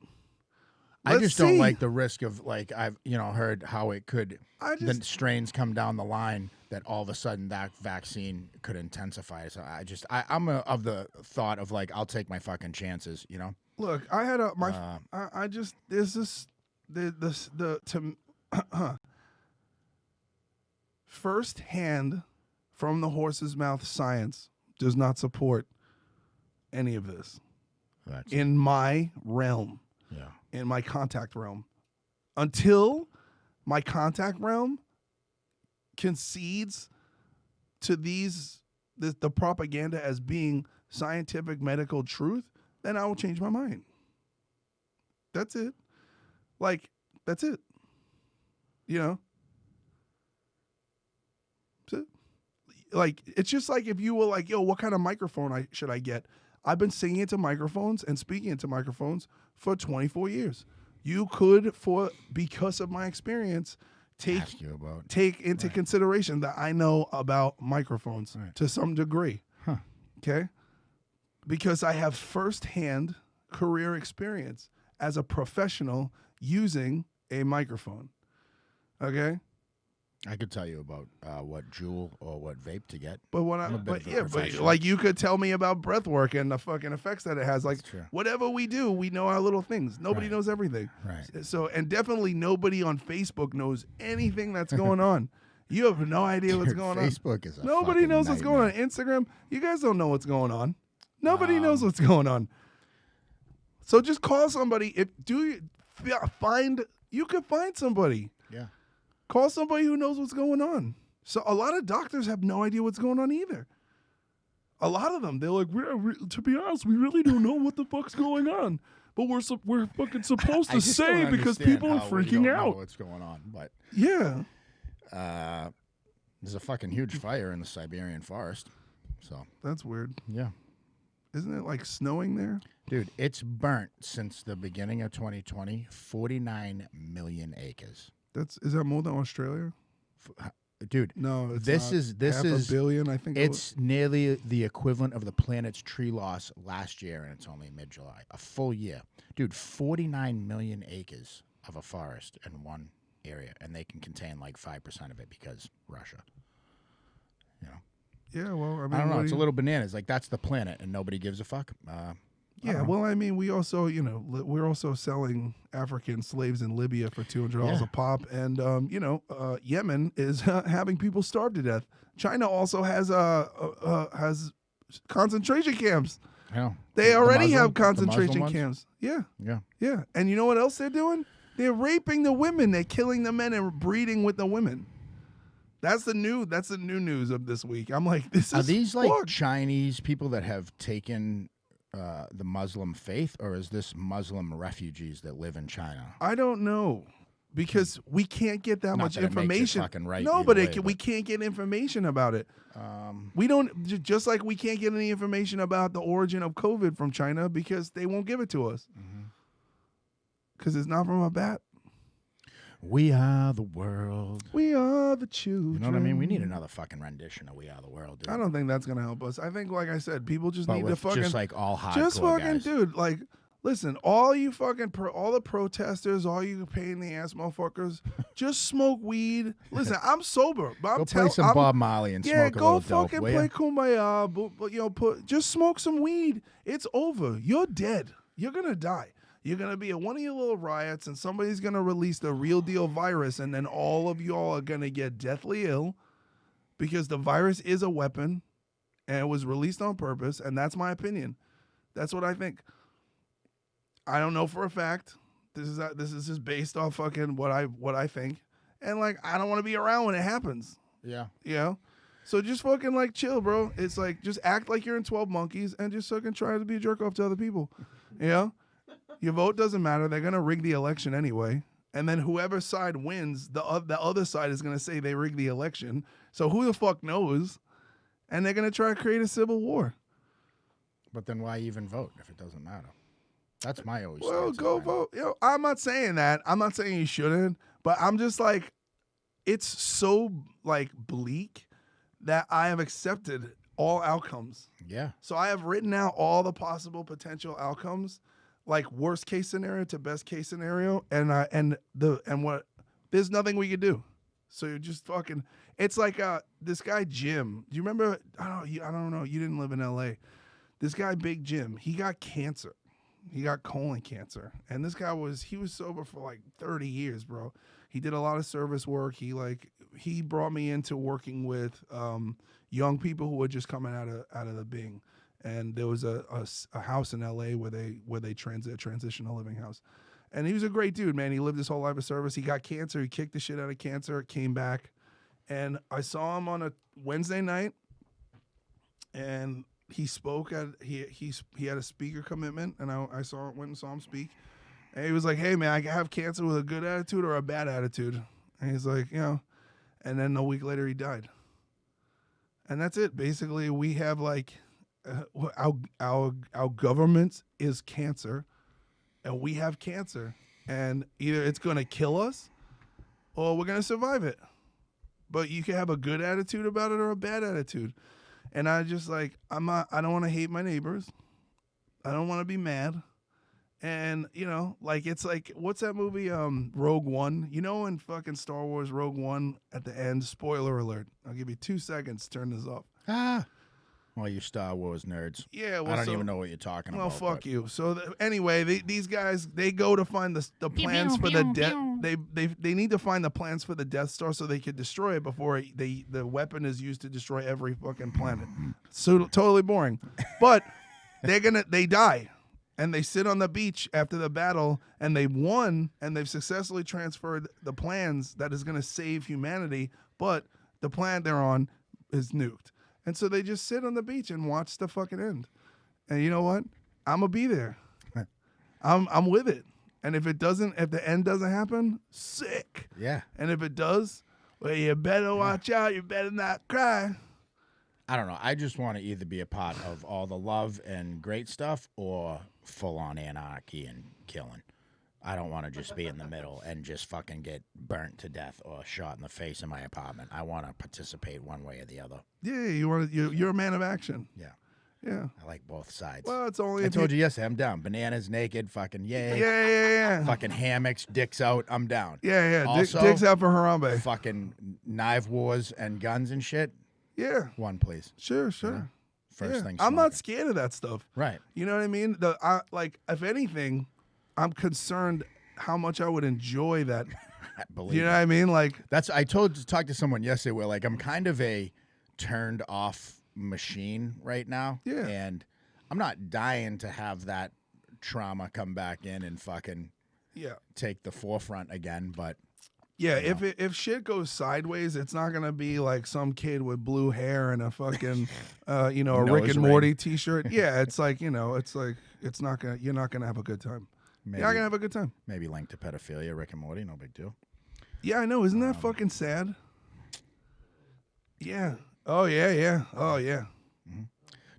I just don't like the risk of, like, I've heard how it could, the strains come down the line that all of a sudden that vaccine could intensify. So I'm of the thought of like, I'll take my fucking chances, you know? Look, I had first hand from the horse's mouth science does not support any of this. in my realm, in my contact realm, until my contact realm concedes to the propaganda as being scientific medical truth, then I will change my mind. That's it. Like, that's it. You know? That's it. Like, it's just like if you were like, yo, what kind of microphone should I get? I've been singing into microphones and speaking into microphones for 24 years. You could, because of my experience, take into consideration that I know about microphones to some degree. Huh. Okay? Because I have firsthand career experience as a professional using a microphone. Okay? I could tell you about what Juul or what vape to get. But like you could tell me about breath work and the fucking effects that it has. Like whatever we do, we know our little things. Nobody knows everything. Right. So, and definitely nobody on Facebook knows anything that's going on. You have no idea what's going on. Facebook is nobody knows what's going on. Instagram, you guys don't know what's going on. Nobody knows what's going on. So just call somebody. You could find somebody. Yeah. Call somebody who knows what's going on. So a lot of doctors have no idea what's going on either. A lot of them, they're like, to be honest, we really don't know what the fuck's going on. But we're fucking supposed to say because people are freaking out. Know what's going on? But yeah, there's a fucking huge fire in the Siberian forest. So that's weird. Yeah. Isn't it like snowing there? Dude, it's burnt since the beginning of 2020, 49 million acres. Is that more than Australia? Dude, no, it's this not. is Half a billion, I think. It's nearly the equivalent of the planet's tree loss last year, and it's only mid-July. A full year. Dude, 49 million acres of a forest in one area, and they can contain like 5% of it because Russia. You know. Yeah, well, I mean, I don't know. It's a little bananas. Like, that's the planet, and nobody gives a fuck. Yeah, well, I mean, we also, we're also selling African slaves in Libya for $200 a pop, and Yemen is having people starve to death. China also has concentration camps. Yeah. They already have concentration camps. Yeah, and you know what else they're doing? They're raping the women. They're killing the men and breeding with the women. That's the new news of this week. I'm like, are these like Chinese people that have taken the Muslim faith, or is this Muslim refugees that live in China? I don't know, because we can't get that much information. Right, no, but we can't get information about it. We don't, just like we can't get any information about the origin of COVID from China because they won't give it to us. Because it's not from a bat. We are the world. We are the children. You know what I mean? We need another fucking rendition of We Are the World, dude. I don't think that's going to help us. I think, like I said, people just need to fucking... just like all hardcore just fucking, guys. Dude, like, listen, all you fucking... all the protesters, all you pain in the ass motherfuckers, just smoke weed. Listen, I'm sober, but go play some Bob Marley and smoke a little dope. Yeah, go fucking play Kumbaya. But, just smoke some weed. It's over. You're dead. You're going to die. You're going to be at one of your little riots, and somebody's going to release the real deal virus, and then all of y'all are going to get deathly ill because the virus is a weapon, and it was released on purpose, and that's my opinion. That's what I think. I don't know for a fact. This is just based off fucking what I think, and like I don't want to be around when it happens. Yeah. You know? So just fucking like chill, bro. It's like just act like you're in 12 Monkeys and just fucking try to be a jerk off to other people. You know? Your vote doesn't matter. They're going to rig the election anyway. And then whoever side wins, the other side is going to say they rigged the election. So who the fuck knows? And they're going to try to create a civil war. But then why even vote if it doesn't matter? That's my always. Well, go vote. I'm not saying that. I'm not saying you shouldn't. But I'm just like, it's so like bleak that I have accepted all outcomes. Yeah. So I have written out all the possible potential outcomes. Like worst case scenario to best case scenario, and what there's nothing we could do. So you're just fucking. It's like this guy Jim. Do you remember? I don't know. You didn't live in L.A. This guy Big Jim. He got cancer. He got colon cancer, and this guy was sober for like 30 years, bro. He did a lot of service work. He brought me into working with young people who were just coming out of the Bing. and there was a house in L.A. where they transitional living house, and he was a great dude, man. He lived his whole life of service. He got cancer. He kicked the shit out of cancer. Came back, and I saw him on a Wednesday night, and he spoke at he had a speaker commitment, and I went and saw him speak, and he was like, "Hey man, I can have cancer with a good attitude or a bad attitude," and he's like, and then a week later he died, and that's it. Basically, we have like our government is cancer, and we have cancer, and either it's gonna kill us, or we're gonna survive it. But you can have a good attitude about it or a bad attitude. And I just like, I don't want to hate my neighbors. I don't want to be mad. And, like, it's like, what's that movie, Rogue One? In fucking Star Wars Rogue One at the end, spoiler alert. I'll give you 2 seconds to turn this off. Well, you Star Wars nerds. Yeah, well, I don't even know what you're talking about. Well, fuck you. So anyway, these guys, they go to find the plans for the Death. They need to find the plans for the Death Star so they can destroy it before the weapon is used to destroy every fucking planet. So totally boring, but they die, and they sit on the beach after the battle, and they won, and they've successfully transferred the plans that is going to save humanity, but the planet they're on is nuked. And so they just sit on the beach and watch the fucking end. And you know what? I'm gonna be there. I'm with it. And if the end doesn't happen, sick. Yeah. And if it does, well, you better watch out. You better not cry. I don't know. I just want to either be a part of all the love and great stuff or full on anarchy and killing. I don't want to just be in the middle and just fucking get burnt to death or shot in the face in my apartment. I want to participate one way or the other. Yeah, you're a man of action. Yeah. Yeah. I like both sides. Well, it's only I told you yesterday, I'm down. Bananas, naked, fucking yay. Yeah. Fucking hammocks, dicks out, I'm down. Yeah. Also, dicks out for Harambe. Fucking knife wars and guns and shit. Yeah. One, please. Sure. Yeah. First thing. I'm not scared of that stuff. Right. You know what I mean? If anything, I'm concerned how much I would enjoy that. You know what I mean? Like I talked to someone yesterday where like I'm kind of a turned off machine right now. Yeah. And I'm not dying to have that trauma come back in and fucking take the forefront again, but yeah, if shit goes sideways, it's not gonna be like some kid with blue hair and a fucking a Rick and Morty t-shirt. Yeah, it's like, you're not gonna have a good time. You're not gonna have a good time. Maybe linked to pedophilia, Rick and Morty, no big deal. Yeah, I know. Isn't that fucking sad? Yeah. Oh yeah. Oh yeah. Mm-hmm.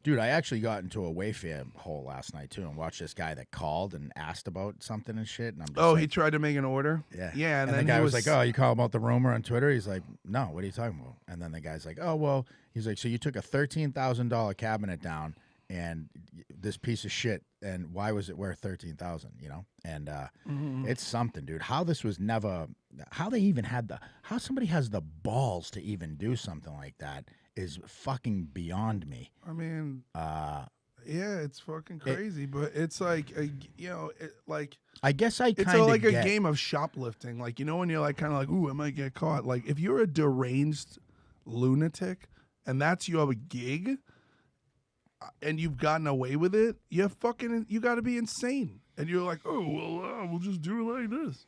Dude, I actually got into a Wayfair hole last night too and watched this guy that called and asked about something and shit. And I'm just he tried to make an order? Yeah. Yeah, and then the guy was like, "Oh, you call about the rumor on Twitter?" He's like, "No, what are you talking about?" And then the guy's like, "Oh, well," he's like, "So you took a $13,000 cabinet down and this piece of shit, and why was it worth $13,000, And it's something, dude. How this was never, how they even had how somebody has the balls to even do something like that is fucking beyond me. I mean, yeah, it's fucking crazy, but it's like, I guess I kind of it's like a game of shoplifting. Like, when you're like kind of like, ooh, I might get caught. Like, if you're a deranged lunatic and that's your gig, and you've gotten away with it, you got to be insane. And you're like, oh, well, we'll just do it like this.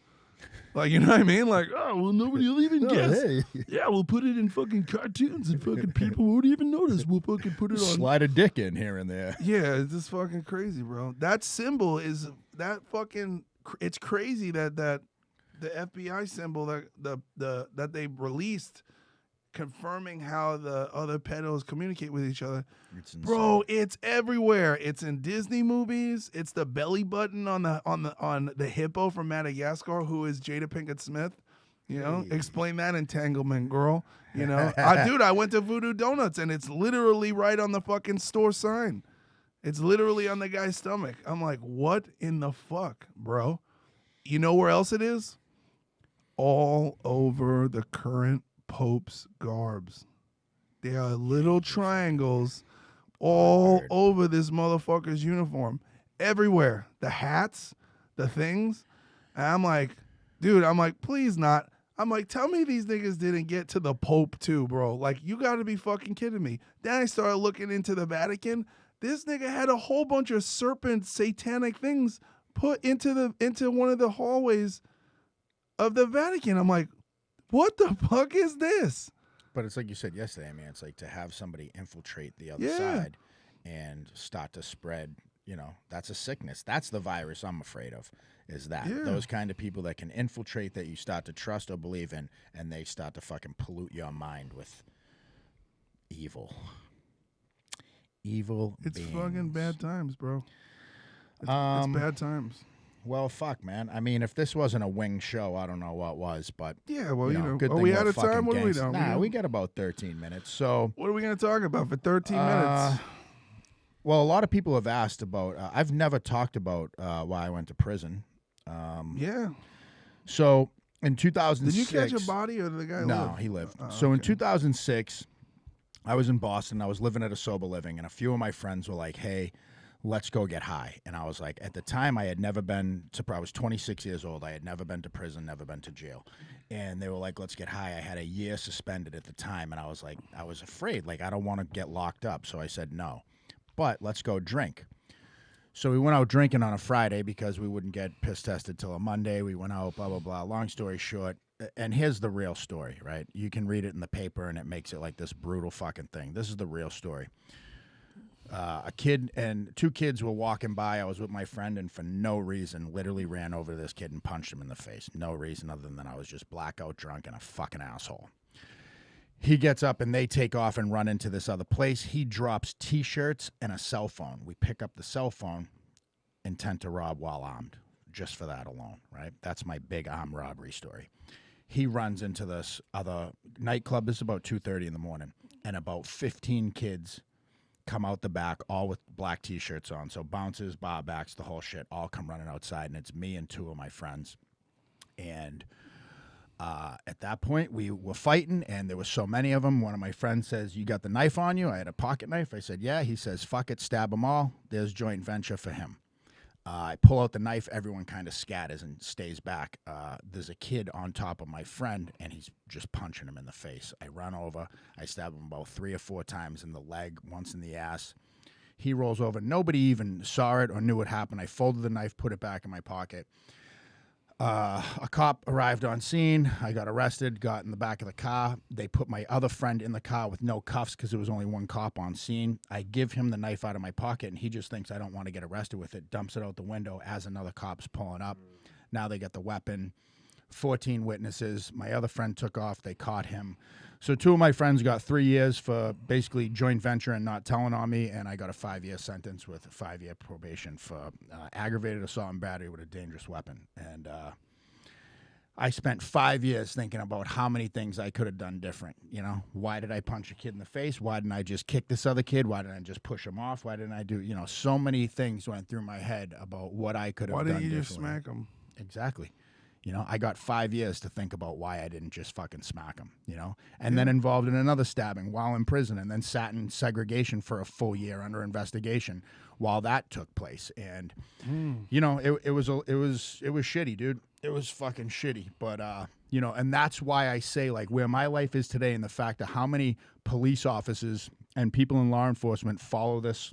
Like, you know what I mean? Like, oh, well, nobody will even guess. Hey. Yeah, we'll put it in fucking cartoons and fucking people won't even notice. We'll fucking put it on. Slide a dick in here and there. Yeah, it's just fucking crazy, bro. That symbol is that fucking, it's crazy that the FBI symbol that they released confirming how the other pedos communicate with each other. Bro, it's everywhere. It's in Disney movies. It's the belly button on the hippo from Madagascar, who is Jada Pinkett Smith. Explain that entanglement, girl. Dude, I went to Voodoo Donuts and it's literally right on the fucking store sign. It's literally on the guy's stomach. I'm like, what in the fuck, bro? You know where else it is? All over the current Pope's garbs. There are little triangles all over this motherfucker's uniform. Everywhere. The hats, the things. And I'm like, dude, please not. I'm like, tell me these niggas didn't get to the Pope too, bro. Like, you got to be fucking kidding me. Then I started looking into the Vatican. This nigga had a whole bunch of serpent satanic things put into one of the hallways of the Vatican. I'm like, what the fuck is this? But it's like you said yesterday. I mean, it's like to have somebody infiltrate the other side and start to spread. You know, that's a sickness. That's the virus I'm afraid of. Is that those kind of people that can infiltrate that you start to trust or believe in, and they start to fucking pollute your mind with evil. Evil It's beings. fucking bad times, bro. It's bad times. Well, fuck, man. I mean, if this wasn't a wing show, I don't know what was, but yeah, well, you know, good are thing we we're out of time? fucking What are we gangsters. doing? Nah, we got about 13 minutes. So what are we gonna talk about for 13 minutes? Well, a lot of people have asked about. I've never talked about why I went to prison. Yeah. So in 2006, did you catch a body or did the guy live? No, he lived. So in 2006, I was in Boston. I was living at a sober living, and a few of my friends were like, "Hey, let's go get high." And I was like, at the time, I had never been to. I was 26 years old. I had never been to prison, never been to jail, and they were like, "Let's get high." I had a year suspended at the time, and I was like, I was afraid. Like, I don't want to get locked up, so I said no. But let's go drink. So we went out drinking on a Friday because we wouldn't get piss tested till a Monday. We went out, blah, blah, blah. Long story short, and here's the real story, right? You can read it in the paper, and it makes it like this brutal fucking thing. This is the real story. A kid and two kids were walking by. I was with my friend, and for no reason, literally ran over this kid and punched him in the face. No reason other than I was just blackout drunk and a fucking asshole. He gets up and they take off and run into this other place. He drops T-shirts and a cell phone. We pick up the cell phone, intent to rob while armed, just for that alone, right? That's my big armed robbery story. He runs into this other nightclub. This is about 2:30 in the morning, and about 15 kids come out the back, all with black T-shirts on. So bouncers, bar backs, the whole shit, all come running outside, and it's me and two of my friends. And at that point, we were fighting, and there were so many of them. One of my friends says, "You got the knife on you?" I had a pocket knife. I said, "Yeah." He says, "Fuck it, stab them all. There's joint venture for him." I pull out the knife. Everyone kind of scatters and stays back. There's a kid on top of my friend, and he's just punching him in the face. I run over. I stab him about 3 or 4 times in the leg, once in the ass. He rolls over. Nobody even saw it or knew what happened. I folded the knife, put it back in my pocket. A cop arrived on scene. I got arrested, got in the back of the car. They put my other friend in the car with no cuffs because there was only one cop on scene. I give him the knife out of my pocket, and he just thinks I don't want to get arrested with it, dumps it out the window as another cop's pulling up. Now they got the weapon. 14 witnesses. My other friend took off. They caught him. So 2 of my friends got 3 years for basically joint venture and not telling on me, and I got a 5-year sentence with a 5-year probation for aggravated assault and battery with a dangerous weapon. And I spent 5 years thinking about how many things I could have done different. You know, why did I punch a kid in the face? Why didn't I just kick this other kid? Why didn't I just push him off? Why didn't I do, so many things went through my head about what I could have done differently. Why didn't you just smack him? Exactly. I got 5 years to think about why I didn't just fucking smack him, and then involved in another stabbing while in prison, and then sat in segregation for a full year under investigation while that took place. And, it was shitty, dude. It was fucking shitty. But, and that's why I say, like, where my life is today and the fact of how many police officers and people in law enforcement follow this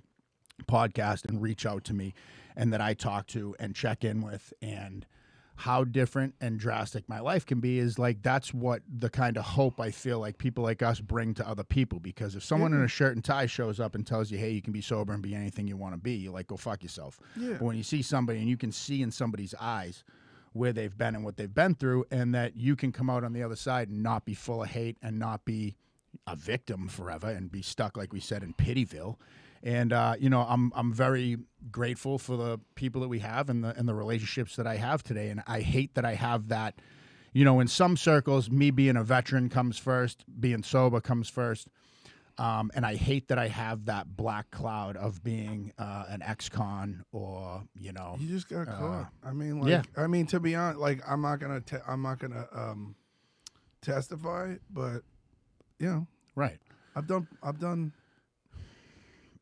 podcast and reach out to me and that I talk to and check in with, and how different and drastic my life can be is like, that's what the kind of hope I feel like people like us bring to other people. Because if someone in a shirt and tie shows up and tells you, hey, you can be sober and be anything you want to be, you're like, go fuck yourself. Yeah. But when you see somebody and you can see in somebody's eyes where they've been and what they've been through, and that you can come out on the other side and not be full of hate and not be a victim forever and be stuck, like we said, in Pityville. And I'm very grateful for the people that we have and the relationships that I have today. And I hate that I have that. In some circles, me being a veteran comes first, being sober comes first. And I hate that I have that black cloud of being an ex-con or You just got caught. I mean, to be honest, like I'm not gonna testify, but right. I've done.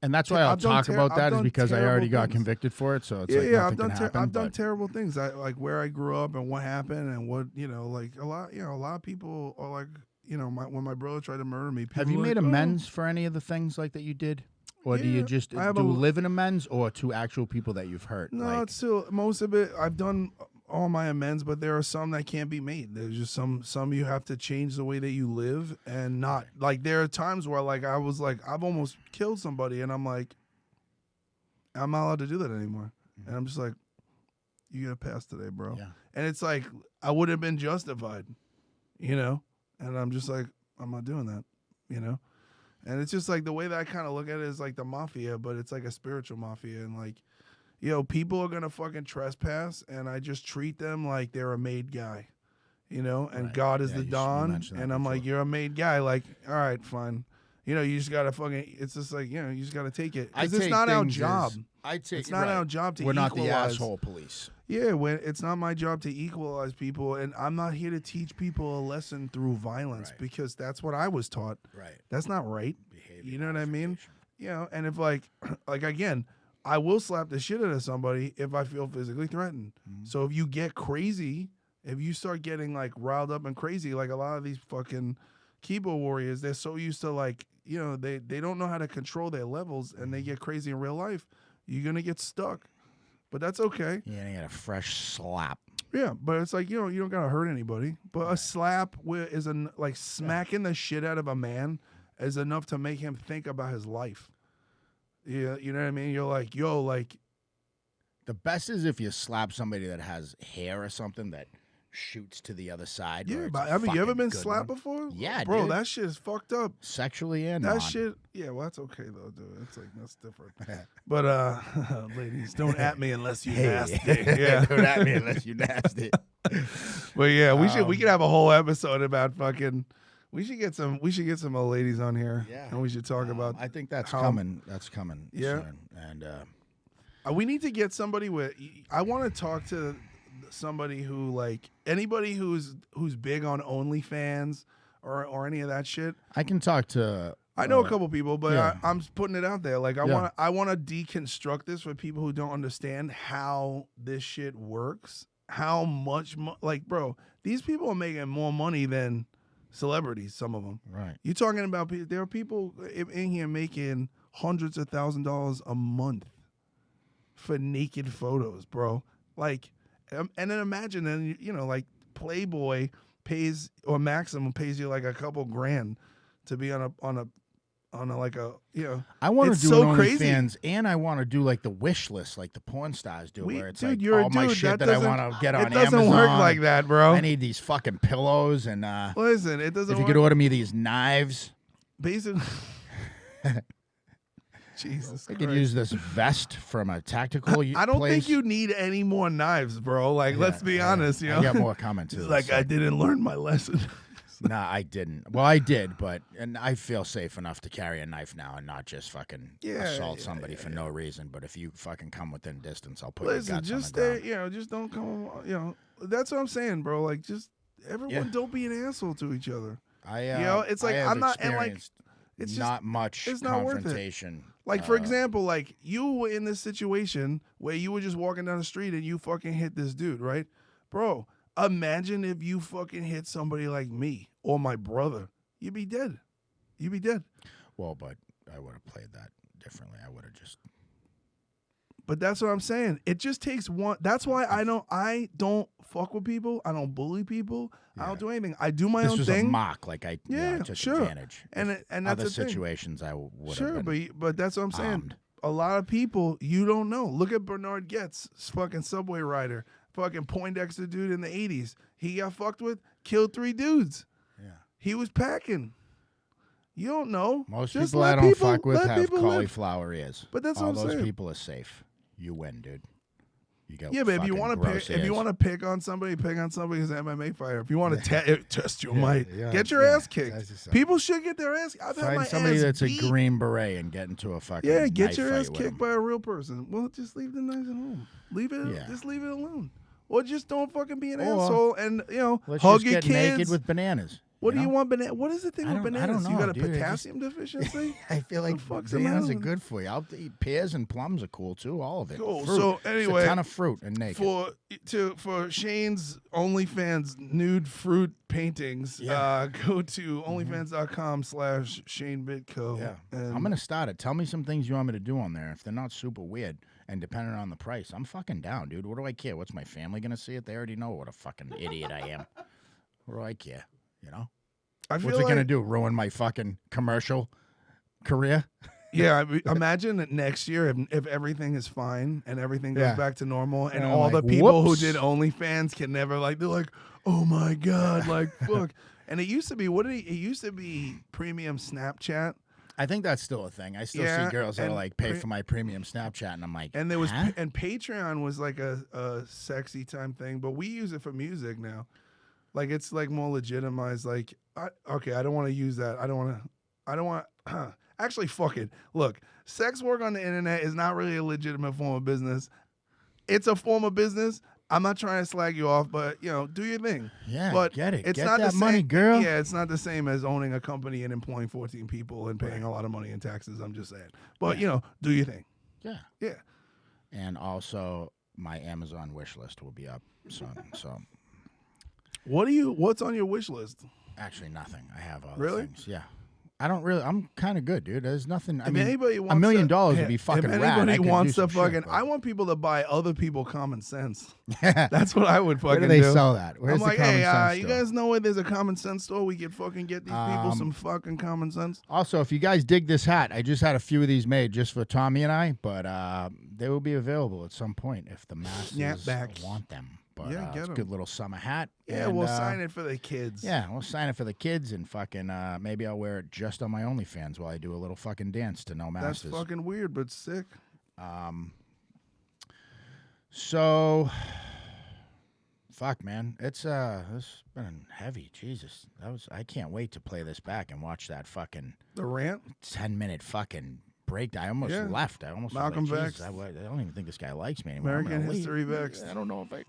And that's why I'll talk about that is because I already got convicted for it. So it's like nothing can happen. I've done terrible things. I like where I grew up and what happened and what, like a lot of people are like, when my brother tried to murder me. Have you made amends for any of the things like that you did? Or do you just live in amends or to actual people that you've hurt? No, it's still most of it. I've done all my amends, but there are some that can't be made. There's just some you have to change the way that you live and not like there are times where like I was like I've almost killed somebody and I'm like I'm not allowed to do that anymore. And I'm just like, you get a pass today, bro. Yeah. And it's like I would have been justified, And I'm just like, I'm not doing that, And it's just like the way that I kind of look at it is like the mafia, but it's like a spiritual mafia. And like, people are going to fucking trespass and I just treat them like they're a made guy, and Right. God is the Don. And I'm like, you're a made guy. Like, all right, fine. You just got to fucking, it's just like, you just got to take it. Because it's not our job. It's not our job to We're equalize. not the asshole police. Yeah, it's not my job to equalize people, and I'm not here to teach people a lesson through violence because that's what I was taught. Right. That's not right. Behavior You know what I mean? modification. And if like again, I will slap the shit out of somebody if I feel physically threatened. So if you get crazy, if you start getting like riled up and crazy, like a lot of these fucking keyboard warriors, they're so used to like, they don't know how to control their levels and they get crazy in real life. You're gonna get stuck. But that's okay. Yeah, you get a fresh slap. Yeah, but it's like, you don't gotta hurt anybody. But a slap is like smacking the shit out of a man is enough to make him think about his life. Yeah, you know what I mean? You're like, like. The best is if you slap somebody that has hair or something that shoots to the other side. Yeah, but I mean, you ever been slapped before? Yeah, bro, dude. that shit is fucked up. Sexually and that non. shit. Yeah, well, that's okay though, dude. It's like that's different. But ladies, don't at me unless you nasty. Yeah, don't at me unless you nasty. But yeah, we could have a whole episode about fucking. We should get some old ladies on here. Yeah, and we should talk about. I think that's coming. That's coming. Yeah, soon. And we need to get somebody with. I want to talk to somebody who like anybody who's big on OnlyFans or any of that shit. I can talk to. I know a couple people, but yeah. I'm putting it out there. Like I want to deconstruct this for people who don't understand how this shit works. How much like, bro, these people are making more money than celebrities. Some of them. Right. You're talking about there are people in here making hundreds of $1,000s a month for naked photos, bro. Like. And then imagine, then like Playboy pays or Maximum pays you like a couple grand to be on a like a I want to do so an crazy. OnlyFans, and I want to do like the wish list, like the porn stars do, where it's like you're all a my dude, shit that I want to get on Amazon. It doesn't work like that, bro. I need these fucking pillows and listen, it doesn't. If you work. could order me these knives, basically. Jesus, I could use this vest from a tactical. I don't place. think you need any more knives, bro. Like, let's be honest. I got more coming too. Like, I didn't learn my lesson. Nah, I didn't. Well, I did, and I feel safe enough to carry a knife now and not just fucking assault somebody for no reason. But if you fucking come within distance, I'll put your guts just on the stay. Just don't come. That's what I'm saying, bro. Like, just everyone don't be an asshole to each other. It's like I'm not, and like it's just not much. It's not confrontation. worth it. Like for example, like you were in this situation where you were just walking down the street and you fucking hit this dude, right, bro? Imagine if you fucking hit somebody like me or my brother. You'd be dead. You'd be dead. Well, but I would have played that differently. I would have just. But that's what I'm saying. It just takes one. That's why I don't fuck with people. I don't bully people. Yeah. I don't do anything. I do my own thing. This was a mock. Like I took advantage. And that's other the thing. situations I would have sure, been but that's what I'm saying. armed. A lot of people you don't know. Look at Bernard Getz, fucking subway rider, fucking Poindexter dude in the 80s. He got fucked with, killed 3 dudes. Yeah, he was packing. You don't know. Most just people I don't fuck with have cauliflower ears. But that's all what I'm those saying. people are safe. You win, dude. You got but if you want to pick on somebody, pick on somebody who's an MMA fighter. If you want to test your might, get your ass kicked. People should get their ass. I've had my somebody ass that's beat. a Green Beret and get into a fucking get your knife ass fight kicked by a real person. Well, just leave the knives at home. Just leave it alone. Or just don't fucking be an asshole and let's hug just your get kids. naked with bananas. What do you want? What is the thing with bananas? I don't know, you got a dude, potassium deficiency? I feel like fuck's bananas the are matter? good for you. I'll eat pears and plums are cool too. All of it. Cool. Fruit. So It's anyway, a ton of fruit and naked. For Shane's OnlyFans nude fruit paintings, go to onlyfans.com/Shane Vitko. Yeah, and I'm gonna start it. Tell me some things you want me to do on there. If they're not super weird and depending on the price, I'm fucking down, dude. What do I care? What's my family gonna see it? They already know what a fucking idiot I am. What do I care? You know. I feel What's it like, gonna do? Ruin my fucking commercial career? Yeah, imagine that next year if everything is fine and everything goes back to normal, and all the people who did OnlyFans can never they're like, oh my god, like fuck. And it used to be it used to be premium Snapchat. I think that's still a thing. I still see girls that are like, pay for my premium Snapchat, and I'm like, and there was and Patreon was like a sexy time thing, but we use it for music now. Like it's like more legitimized. Like okay, I don't want to use that. I don't want. Actually, fuck it. Look, sex work on the internet is not really a legitimate form of business. It's a form of business. I'm not trying to slag you off, but do your thing. Yeah, but get it. It's get not that the same, money, girl. Yeah, it's not the same as owning a company and employing 14 people and paying a lot of money in taxes. I'm just saying. But do your thing. Yeah. Yeah. And also, my Amazon wish list will be up soon. So, what's on your wish list? Actually, nothing. I have other really? things. Yeah. I don't really. I'm kind of good, dude. There's nothing. I mean, anybody wants $1 million would be fucking rad. If anybody wants to fucking, I want people to buy other people common sense. That's what I would fucking do. Where do they sell that? Where's I'm the like, common hey, sense you store? guys know where there's a common sense store? We could fucking get these people some fucking common sense. Also, if you guys dig this hat, I just had a few of these made just for Tommy and I, but they will be available at some point if the masses want them. But it's a good little summer hat. Yeah, and, we'll sign it for the kids. Yeah, we'll sign it for the kids and fucking maybe I'll wear it just on my OnlyFans while I do a little fucking dance to No Masters. That's fucking weird, but sick. So, fuck, man, it's been heavy. Jesus, I can't wait to play this back and watch that fucking the rant 10-minute fucking break. I almost left. I almost Malcolm was like, Vext. I don't even think this guy likes me anymore. American History Vext. I don't know if I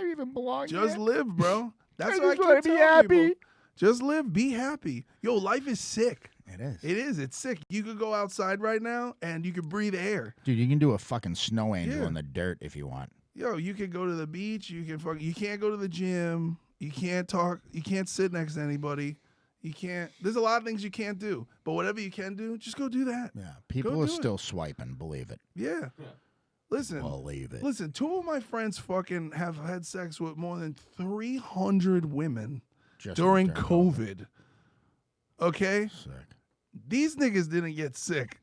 even belong. Just live, bro. That's I what just I want keep to be telling happy. people. Just live, be happy. Yo, life is sick. It is. It is. It's sick. You could go outside right now and you could breathe air. Dude, you can do a fucking snow angel in the dirt if you want. Yo, you could go to the beach. You can't go to the gym. You can't talk. You can't sit next to anybody. You can't. There's a lot of things you can't do. But whatever you can do, just go do that. Yeah, people are still swiping. Believe it. Yeah. Listen. Believe it. Listen, 2 of my friends fucking have had sex with more than 300 women during COVID. Okay? Sick. These niggas didn't get sick.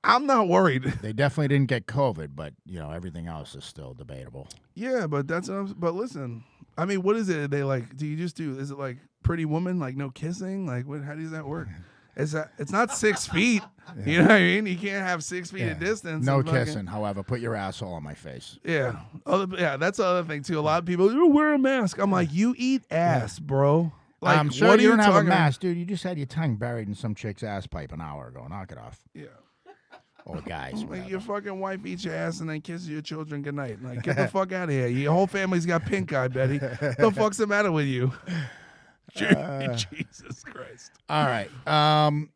I'm not worried. They definitely didn't get COVID, but everything else is still debatable. Yeah, but but listen, I mean, what is it? They like? Do you just do? Is it like Pretty Woman? Like no kissing? Like what? How does that work? It's not 6 feet. Yeah. You know what I mean? You can't have 6 feet of distance. No kissing. However, put your asshole on my face. Yeah. That's the other thing too. A lot of people, you wear a mask. I'm like, you eat ass, bro. Like, I'm sure what you don't have a talking mask, dude. You just had your tongue buried in some chick's ass pipe an hour ago. Knock it off. Yeah. Or guys. Like your fucking wife eats your ass and then kisses your children goodnight. Like, get the fuck out of here. Your whole family's got pink eye, Betty. The fuck's the matter with you? Jesus Christ. All right.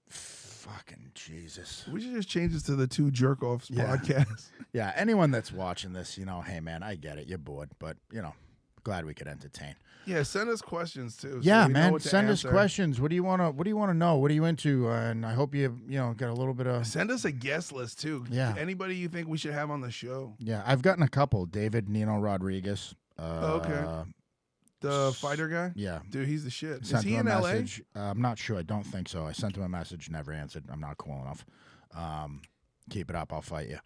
Fucking Jesus. We should just change this to the 2 jerk-offs podcast. Yeah, anyone that's watching this, hey, man, I get it. You're bored, but, glad we could entertain. Yeah, send us questions, too. Yeah, man, send us questions. What do you want to know? What are you into? And I hope you got a little bit of... Send us a guest list, too. Yeah. Anybody you think we should have on the show. Yeah, I've gotten a couple. David Nino Rodriguez. Okay. The fighter guy? Yeah. Dude, he's the shit. Sent Is he him in a L.A.? message. I'm not sure. I don't think so. I sent him a message, never answered. I'm not cool enough. Keep it up. I'll fight you.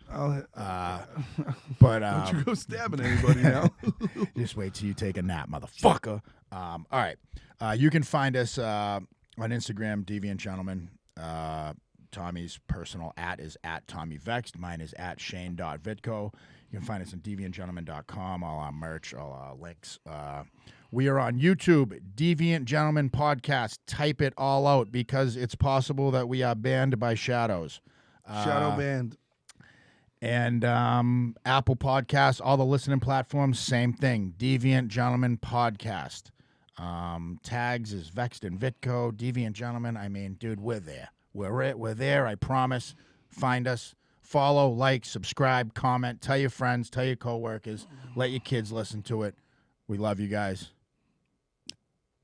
But don't you go stabbing anybody now. Just wait till you take a nap, motherfucker. All right. You can find us on Instagram, Deviant Gentleman. Tommy's personal @ is @TommyVext. Mine is @Shane.Vitko. You can find us on deviantgentleman.com, all our merch, all our links. We are on YouTube, Deviant Gentleman Podcast. Type it all out because it's possible that we are banned by shadows. Shadow banned. And Apple Podcasts, all the listening platforms, same thing. Deviant Gentleman Podcast. Tags is Vext and Vitko, Deviant Gentlemen. I mean, dude, we're there. We're there, I promise. Find us. Follow, like, subscribe, comment. Tell your friends, tell your coworkers. Let your kids listen to it. We love you guys.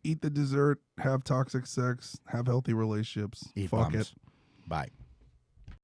Eat the dessert, have toxic sex, have healthy relationships. Eat Fuck bums. it. Bye.